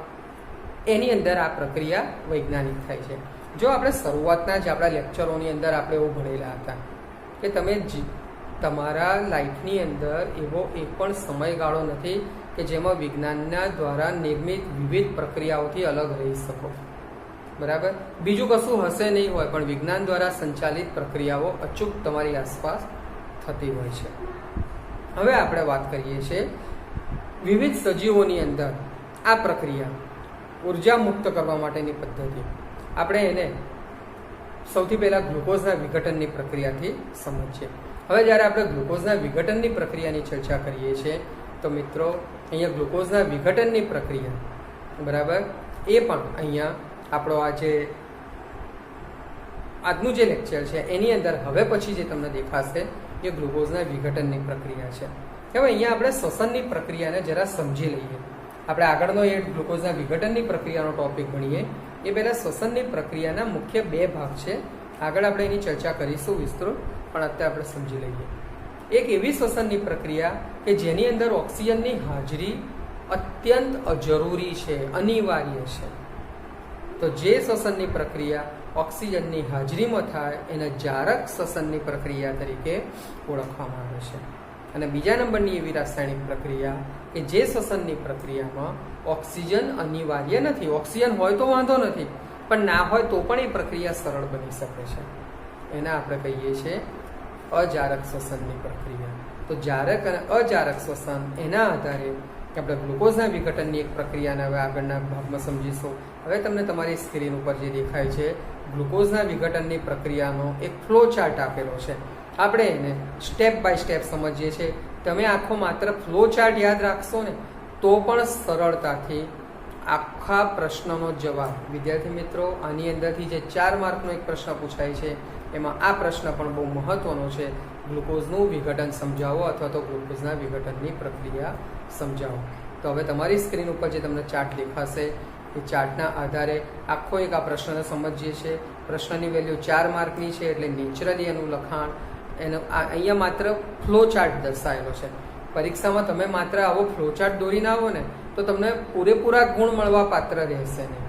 A: એની અંદર આ પ્રક્રિયા વૈજ્ઞાનિક થાય છે. જો આપણે શરૂઆતના જ આપણા લેક્ચરોની અંદર આપણે એવું ભણેલા હતા કે તમે તમારા લાઈફની અંદર એવો એક પણ સમયગાળો નથી કે જેમાં વિજ્ઞાનના દ્વારા નિર્મિત વિવિધ પ્રક્રિયાઓથી અલગ રહી શકો, બરાબર? બીજું કશું હશે નહીં હોય, પણ વિજ્ઞાન દ્વારા સંચાલિત પ્રક્રિયાઓ અચૂક તમારી આસપાસ થતી હોય છે. હવે આપણે વાત કરીએ છીએ વિવિધ સજીવોની અંદર આ પ્રક્રિયા ઉર્જા મુક્ત કરવા માટેની પદ્ધતિ. આપણે એને સૌથી પહેલાં ગ્લુકોઝના વિઘટનની પ્રક્રિયાથી સમજીએ. હવે જ્યારે આપણે ગ્લુકોઝના વિઘટનની પ્રક્રિયાની ચર્ચા કરીએ છીએ તો મિત્રો અહીંયા ગ્લુકોઝના વિઘટનની પ્રક્રિયા, બરાબર, એ પણ અહીંયા આપણો આજનું જે લેક્ચર છે એની અંદર હવે પછી જે તમને દેખાશે એ ગ્લુકોઝના વિઘટનની પ્રક્રિયા છે. હવે અહીંયા આપણે શ્વસનની પ્રક્રિયાને જરા સમજી લઈએ. આપણે આગળનો એ ગ્લુકોઝના વિઘટનની પ્રક્રિયાનો ટોપિક ભણીએ એ પહેલાં શ્વસનની પ્રક્રિયાના મુખ્ય બે ભાગ છે. આગળ આપણે એની ચર્ચા કરીશું વિસ્તૃત, પણ અત્યારે આપણે સમજી લઈએ. એક એવી શ્વસનની પ્રક્રિયા કે જેની અંદર ઓક્સિજનની હાજરી અત્યંત જરૂરી છે, અનિવાર્ય છે. તો જે શ્વસનની પ્રક્રિયા ઓક્સિજનની હાજરીમાં થાય એને જારક શ્વસનની પ્રક્રિયા તરીકે ઓળખવામાં આવે છે. અને બીજા નંબરની એવી રાસાયણિક પ્રક્રિયા કે જે શ્વસનની પ્રક્રિયામાં ઓક્સિજન અનિવાર્ય નથી. ઓક્સિજન હોય તો વાંધો નથી, પણ ના હોય તો પણ એ પ્રક્રિયા સરળ બની શકે છે. એને આપણે કહીએ છીએ અજારક શ્વસનની પ્રક્રિયા. તો જારક અને અજારક શ્વસન એના આધારે આપણે ગ્લુકોઝના વિઘટનની એક પ્રક્રિયાને હવે આગળના ભાગમાં સમજીશું. હવે તમને તમારી સ્ક્રીન ઉપર જે દેખાય છે ગ્લુકોઝના વિઘટનની પ્રક્રિયાનો એક ફ્લો ચાર્ટ આપેલો છે. આપણે એને સ્ટેપ બાય સ્ટેપ સમજીએ છીએ. તમે આખો માત્ર ફ્લો ચાર્ટ યાદ રાખશો ને તો પણ સરળતાથી આખા પ્રશ્નનો જવાબ, વિદ્યાર્થી મિત્રો, આની અંદરથી જે 4 માર્કનો એક પ્રશ્ન પૂછાય છે એમાં આ પ્રશ્ન પણ બહુ મહત્વનો છે. ગ્લુકોઝનું વિઘટન સમજાવો અથવા તો ગ્લુકોઝના વિઘટનની પ્રક્રિયા સમજાવો. તો હવે તમારી સ્ક્રીન ઉપર જે તમને ચાર્ટ દેખાશે એ ચાર્ટના આધારે આખો એક આ પ્રશ્નને સમજીએ છીએ. પ્રશ્નની વેલ્યુ 4 માર્કની છે એટલે નેચરલી એનું લખાણ અહીંયા માત્ર ફ્લો ચાર્ટ દર્શાવેલો છે. પરીક્ષામાં તમે માત્ર આવો ફ્લો ચાર્ટ દોરીને આવો ને તો તમને પૂરેપૂરા ગુણ મળવા પાત્ર રહેશે નહીં.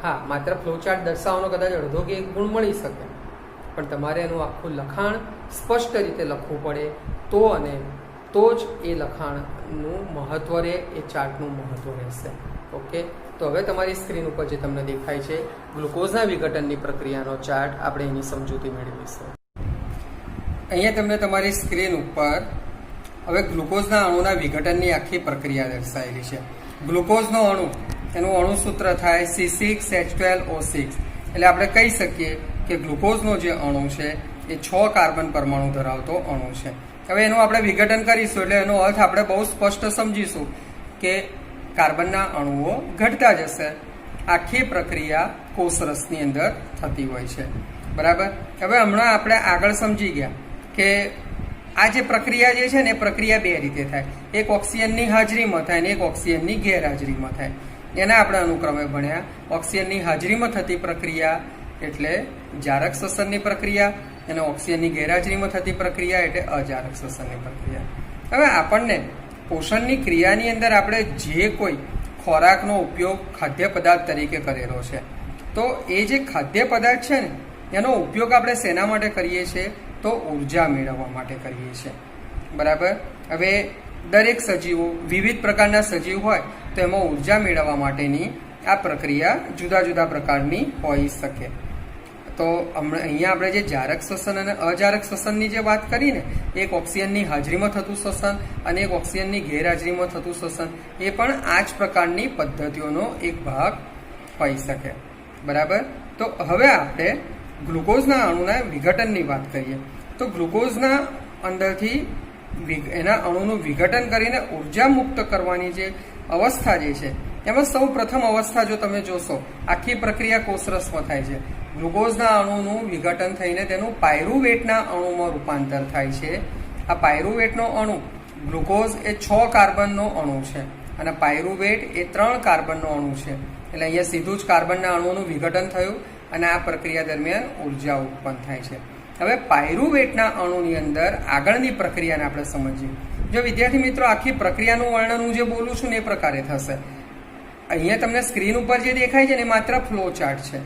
A: હા, માત્ર ફ્લો ચાર્ટ દર્શાવવાનો કદાચ અડધો કે 1 ગુણ મળી શકે, પણ તમારે એનું આખું લખાણ સ્પષ્ટ રીતે લખવું પડે તો જ એ લખાણનું મહત્વ રહે, એ ચાર્ટનું મહત્વ રહેશે. ઓકે, તો હવે તમારી સ્ક્રીન ઉપર જે તમને દેખાય છે ગ્લુકોઝના વિઘટનની પ્રક્રિયાનો ચાર્ટ, આપણે એની સમજૂતી મેળવીશું. અહીંયા તમને તમારી સ્ક્રીન ઉપર હવે ગ્લુકોઝના અણુના વિઘટનની આખી પ્રક્રિયા દર્શાવેલી છે. ગ્લુકોઝનો અણુ, એનું અણુસૂત્ર થાય C6H12O6. એટલે આપણે કહી શકીએ કે ગ્લુકોઝનો જે અણુ છે એ 6 કાર્બન પરમાણુ ધરાવતો અણુ છે. હવે એનું આપણે વિઘટન કરીશું એટલે એનો અર્થ આપણે બહુ સ્પષ્ટ સમજીશું કે કાર્બનના અણુઓ ઘટતા જશે. આખી પ્રક્રિયા કોષરસની અંદર થતી હોય છે, બરાબર. હવે હમણાં આપણે આગળ સમજી ગયા કે આ જે પ્રક્રિયા જે છે ને એ પ્રક્રિયા 2 રીતે થાય. એક ઓક્સિજનની હાજરીમાં થાય અને એક ઓક્સિજનની ગેરહાજરીમાં થાય. એના આપણે અનુક્રમે ભણ્યા. ઓક્સિજનની હાજરીમાં થતી પ્રક્રિયા એટલે જારક શ્વસનની પ્રક્રિયા અને ઓક્સિજનની ગેરહાજરીમાં થતી પ્રક્રિયા એટલે અજારક શ્વસનની પ્રક્રિયા. હવે આપણને પોષણની ક્રિયાની અંદર આપણે જે કોઈ ખોરાકનો ઉપયોગ ખાદ્ય પદાર્થ તરીકે કરેલો છે તો એ જે ખાદ્ય પદાર્થ છે ને એનો ઉપયોગ આપણે શેના માટે કરીએ છીએ તો ઉર્જા મેળવવા માટે કરીએ છીએ, બરાબર. હવે દરેક સજીવો, વિવિધ પ્રકારના સજીવ હોય તો એમાં ઉર્જા મેળવવા માટેની આ પ્રક્રિયા જુદા જુદા પ્રકારની હોઈ શકે. તો અહીંયા આપણે જે જારક શ્વસન અને અજારક શ્વસનની જે વાત કરી ને, એક ઓક્સિજનની હાજરીમાં થતું શ્વસન અને એક ઓક્સિજનની ગેરહાજરીમાં થતું શ્વસન, એ પણ આ જ પ્રકારની પદ્ધતિઓનો એક ભાગ હોઈ શકે, બરાબર. તો હવે આપણે ગ્લુકોઝના અણુના વિઘટનની વાત કરીએ તો ગ્લુકોઝના અંદરથી એના અણુનું વિઘટન કરીને ઉર્જા મુક્ત કરવાની જે અવસ્થા જે છે એમાં સૌ પ્રથમ અવસ્થા જો તમે જોશો આખી પ્રક્રિયા કોષરસમાં થાય છે. ગ્લુકોઝના અણુનું વિઘટન થઈને તેનું પાયરુવેટના અણુમાં રૂપાંતર થાય છે. આ પાયરુવેટનો અણુ, ગ્લુકોઝ એ 6 કાર્બનનો અણુ છે અને પાયરુવેટ એ 3 કાર્બનનો અણુ છે. એટલે અહીંયા સીધું જ કાર્બનના અણુનું વિઘટન થયું અને આ પ્રક્રિયા દરમિયાન ઉર્જા ઉત્પન્ન થાય છે. હવે પાયરુવેટના અણુની અંદર આગળની પ્રક્રિયાને આપણે સમજીએ. જો વિદ્યાર્થી મિત્રો આખી પ્રક્રિયાનું વર્ણન હું જે બોલું છું ને એ પ્રકારે થશે. અહીંયા તમને સ્ક્રીન ઉપર જે દેખાય છે ને એ માત્ર ફ્લો ચાર્ટ છે.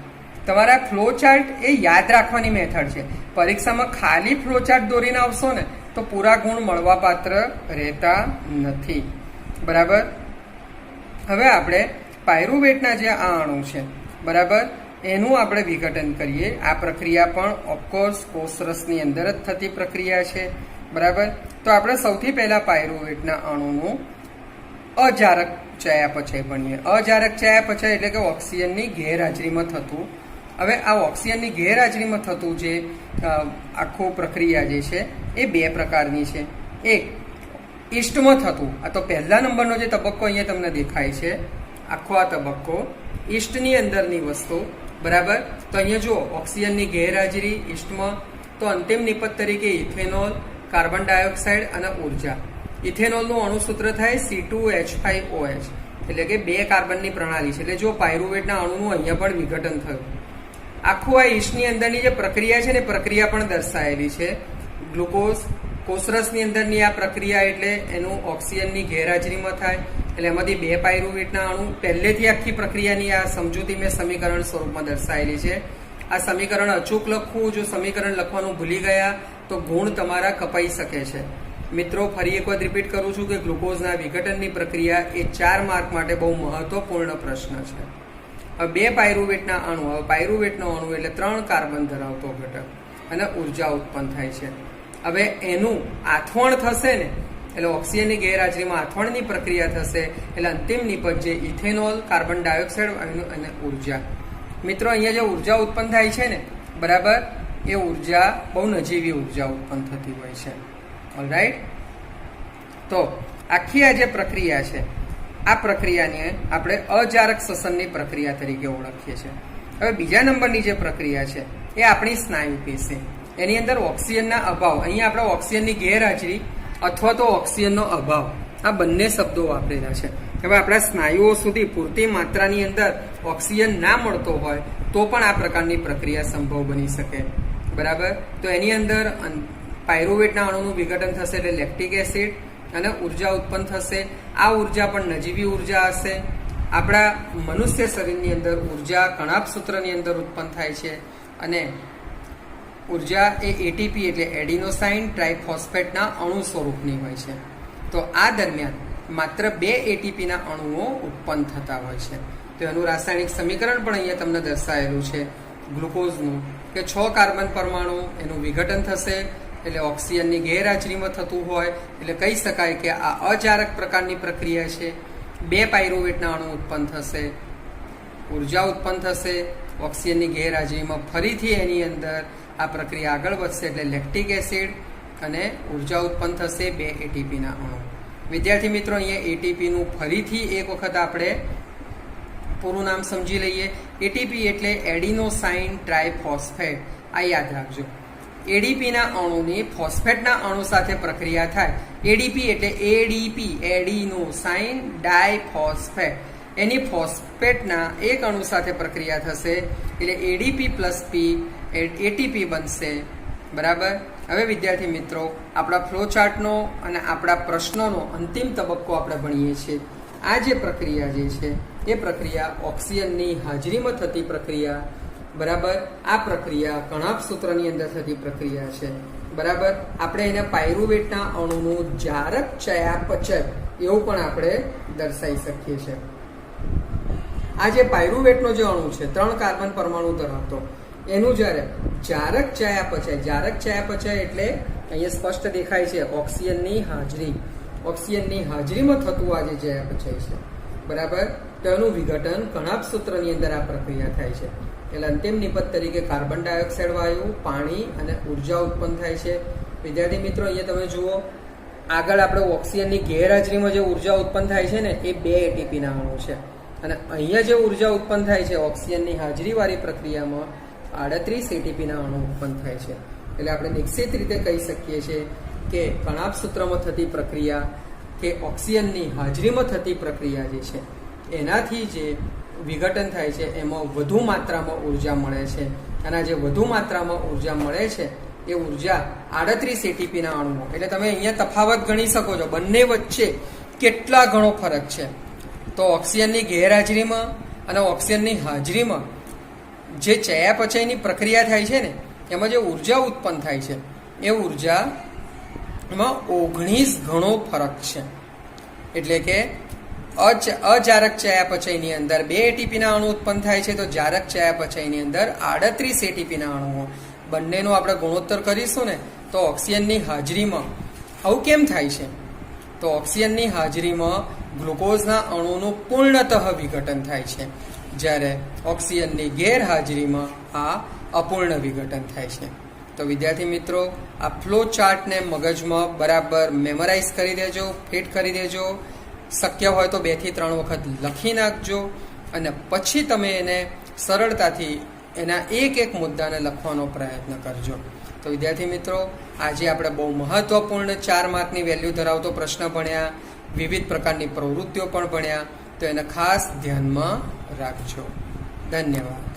A: તમારા ફ્લો ચાર્ટ એ યાદ રાખવાની મેથડ છે. પરીક્ષામાં ખાલી ફ્લો ચાર્ટ દોરીને આવશો ને તો પૂરા ગુણ મળવા પાત્ર રહેતા નથી, બરાબર. હવે આપણે પાયરુવેટના જે આ અણુ છે, બરાબર, એનું આપણે વિઘટન કરીએ. આ પ્રક્રિયા પણ ઓફકોર્સ કોષરસની અંદર જ થતી પ્રક્રિયા છે. બરાબર. તો આપણે સૌથી પહેલા પાયરુવેટના અણુનું અજારક ચયાપચય ભણીએ. અજારક ચયાપચય એટલે કે ઓક્સિજનની ગેરહાજરીમાં થતું. હવે આ ઓક્સિજનની ગેરહાજરીમાં થતું જે આખું પ્રક્રિયા જે છે એ બે પ્રકારની છે. એક ઈસ્ટમાં થતું, આ તો પહેલા નંબરનો જે તબક્કો અહીંયા તમને દેખાય છે, આખો આ તબક્કો ઈસ્ટની અંદરની વસ્તુ. બરાબર. તો અહીંયા જુઓ, ઓક્સિજનની ગેરહાજરી ઈસ્ટમાં, તો અંતિમ નિપજ તરીકે ઇથેનોલ, કાર્બન ડાયોક્સાઇડ અને ઉર્જા. ઇથેનોલનું અણુસૂત્ર થાય C2H5OH, એટલે કે 2 કાર્બનની પ્રણાલી છે. એટલે જો પાયરુવેટના અણુનું અહીંયા પણ વિઘટન થયું. આખું આ ઈસ્ટની અંદરની જે પ્રક્રિયા છે ને, પ્રક્રિયા પણ દર્શાવેલી છે. ગ્લુકોઝ કોષરસની અંદરની આ પ્રક્રિયા એટલે એનું ઓક્સિજનની ગેરહાજરીમાં થાય, એટલે એમાંથી 2 પાયરુવેટના અણુ. પહેલેથી આખી પ્રક્રિયાની આ સમજૂતી મેં સમીકરણ સ્વરૂપમાં દર્શાવેલી છે. આ સમીકરણ અચૂક લખવું, જો સમીકરણ લખવાનું ભૂલી ગયા તો ગુણ તમારા કપાઈ શકે છે. મિત્રો, ફરી એક વખત રિપીટ કરું છું કે ગ્લુકોઝના વિઘટનની પ્રક્રિયા એ 4 માર્ક માટે બહુ મહત્વપૂર્ણ પ્રશ્ન છે. હવે 2 પાયરુવેટના અણુ, હવે પાયરુવેટનો અણુ એટલે 3 કાર્બન ધરાવતો ઘટક અને ઉર્જા ઉત્પન્ન થાય છે. હવે એનું આથવણ થશે ને, એટલે ઓક્સિજનની ગેરહાજરીમાં આથવણની પ્રક્રિયા થશે, એટલે અંતિમ નિપજ જે ઇથેનોલ, કાર્બન ડાયોક્સાઇડ અને ઉર્જા. મિત્રો, અહીંયા જે ઉર્જા ઉત્પન્ન થાય છે ને, બરાબર, એ ઉર્જા બહુ નજીવી ઉર્જા ઉત્પન્ન થતી હોય છે. ઓલરાઈટ. તો આખી આ જે પ્રક્રિયા છે, આ પ્રક્રિયાને આપણે અજારક શ્વસનની પ્રક્રિયા તરીકે ઓળખીએ છીએ. હવે બીજા નંબરની જે પ્રક્રિયા છે એ આપણી સ્નાયુ પેશી. એની અંદર ઓક્સિજનના અભાવ, અહીંયા આપણે ઓક્સિજનની ગેરહાજરી અથવા તો ઓક્સિજનનો અભાવ, આ બંને શબ્દો વાપરેલા છે. હવે આપણા સ્નાયુઓ સુધી પૂરતી માત્રાની અંદર ઓક્સિજન ના મળતો હોય તો પણ આ પ્રકારની પ્રક્રિયા સંભવ બની શકે. બરાબર. તો એની અંદર પાયરુવેટના અણુનું વિઘટન થશે, એટલે લેક્ટિક એસિડ અને ઉર્જા ઉત્પન્ન થશે. આ ઉર્જા પણ નજીવી ઉર્જા હશે. આપણા મનુષ્ય શરીરની અંદર ઉર્જા કણાભ સૂત્રની અંદર ઉત્પન્ન થાય છે, અને ઉર્જા એ એટીપી એટલે એડિનોસાઇન ટ્રાઇફોસ્ફેટના અણુ સ્વરૂપની હોય છે. તો આ દરમિયાન માત્ર 2 એટીપીના અણુઓ ઉત્પન્ન થતા હોય છે. તો એનું રાસાયણિક સમીકરણ પણ અહીંયા તમને દર્શાવેલું છે ગ્લુકોઝનું, કે 6 કાર્બન પરમાણુ એનું વિઘટન થશે, એટલે ઓક્સિજનની ગેરહાજરીમાં થતું હોય, એટલે કહી શકાય કે આ અજારક પ્રકારની પ્રક્રિયા છે. 2 પાયરુવેટના અણુ ઉત્પન્ન થશે, ઉર્જા ઉત્પન્ન થશે, ઓક્સિજનની ગેરહાજરીમાં ફરીથી એની અંદર આ પ્રક્રિયા આગળ વધશે, એટલે લેક્ટિક એસિડ અને ઉર્જા ઉત્પન્ન થશે 2 એટીપીના અણુ. વિદ્યાર્થી મિત્રો, અહીંયા એટીપીનું ફરીથી એક વખત આપણે પૂરું નામ સમજી લઈએ. એટીપી એટલે એડિનોસાઇન ટ્રાઇફોસ્ફેટ. આ યાદ રાખજો. એડીપીના અણુની ફોસ્ફેટના અણુ સાથે પ્રક્રિયા થાય. એડીપી એટલે એડીપી એડિનોસાઇન ડાયફોસ્ફેટ. એની ફોસ્ફેટના એક અણુ સાથે પ્રક્રિયા થશે, એટલે એડીપી પ્લસ પી એટીપી બનશે. બરાબર. હવે વિદ્યાર્થી મિત્રો, આપણા ફ્લો ચાર્ટનો અને આપણા પ્રશ્નોનો અંતિમ તબક્કો આપણે ભણીએ છીએ. આ જે પ્રક્રિયા જે છે એ પ્રક્રિયા ઓક્સિજનની હાજરીમાં થતી પ્રક્રિયા. બરાબર. આ પ્રક્રિયા કણાભ સૂત્રની અંદર થતી પ્રક્રિયા છે. બરાબર. આપણે એને પાયરુવેટના અણુનું જારક ચયાપચય એવું પણ આપણે દર્શાવી શકીએ છીએ. આ જે પાયરુવેટનો જે અણુ છે 3 કાર્બન પરમાણુ ધરાવતો, એનું જ્યારે જારક ચયાપચય, જારક ચયાપચય એટલે અહીંયા સ્પષ્ટ દેખાય છે ઓક્સિજનની હાજરી, ઓક્સિજનની હાજરીમાં થતું આ જે ચયાપચય છે. બરાબર. તો એનું વિઘટન કણાભ સૂત્રની અંદર આ પ્રક્રિયા થાય છે, એટલે અંતિમ નિપજ તરીકે કાર્બન ડાયોક્સાઇડ વાયુ, પાણી અને ઉર્જા ઉત્પન્ન થાય છે. વિદ્યાર્થી મિત્રો, અહીંયા તમે જુઓ, આગળ આપણે ઓક્સિજનની ગેરહાજરીમાં જે ઉર્જા ઉત્પન્ન થાય છે ને, એ 2 એટીપીના અણુ છે, અને અહીંયા જે ઉર્જા ઉત્પન્ન થાય છે ઓક્સિજનની હાજરીવાળી પ્રક્રિયામાં 38 એટીપીના અણુ ઉત્પન્ન થાય છે. એટલે આપણે નિશ્ચિત રીતે કહી શકીએ છીએ કે કણાભ સૂત્રમાં થતી પ્રક્રિયા કે ઓક્સિજનની હાજરીમાં થતી પ્રક્રિયા જે છે એનાથી જે વિઘટન થાય છે એમાં વધુ માત્રામાં ઉર્જા મળે છે, અને જે વધુ માત્રામાં ઉર્જા મળે છે એ ઉર્જા 38 એટીપીના અણુઓ. એટલે તમે અહીંયા તફાવત ગણી શકો છો, બંને વચ્ચે કેટલા ઘણો ફરક છે. તો ઓક્સિજનની ગેરહાજરીમાં અને ઓક્સિજનની હાજરીમાં જે ચયાપચયની પ્રક્રિયા થાય છે ને, એમાં જે ઉર્જા ઉત્પન્ન થાય છે એ ઉર્જામાં 19 ગણો ફરક છે. એટલે કે અજારક ચયાપચયની અંદર 2 એટીપીના અણુ ઉત્પન્ન થાય છે, તો જારક ચયાપચયની અંદર 38 એટીપીના અણુઓ. બંનેનો આપણે ગુણોત્તર કરીશું ને તો ઓક્સિજનની હાજરીમાં આવું કેમ થાય છે? તો ઓક્સિજનની હાજરીમાં ગ્લુકોઝના અણુનું પૂર્ણતઃ વિઘટન થાય છે, જ્યારે ઓક્સિજનની ગેરહાજરીમાં આ અપૂર્ણ વિઘટન થાય છે. તો વિદ્યાર્થી મિત્રો, આ ફ્લો ચાર્ટને મગજમાં બરાબર મેમરાઇઝ કરી દેજો, ફિટ કરી દેજો. શક્ય હોય તો 2 થી 3 વખત લખી નાખજો અને પછી તમે એને સરળતાથી એના એક મુદ્દાને લખવાનો પ્રયત્ન કરજો. તો વિદ્યાર્થી મિત્રો, આજે આપણે બહુ મહત્વપૂર્ણ 4 માર્કની વેલ્યુ ધરાવતો પ્રશ્ન ભણ્યા, વિવિધ પ્રકારની પ્રવૃત્તિઓ પણ ભણ્યા. તો એને ખાસ ધ્યાનમાં રાખજો. ધન્યવાદ.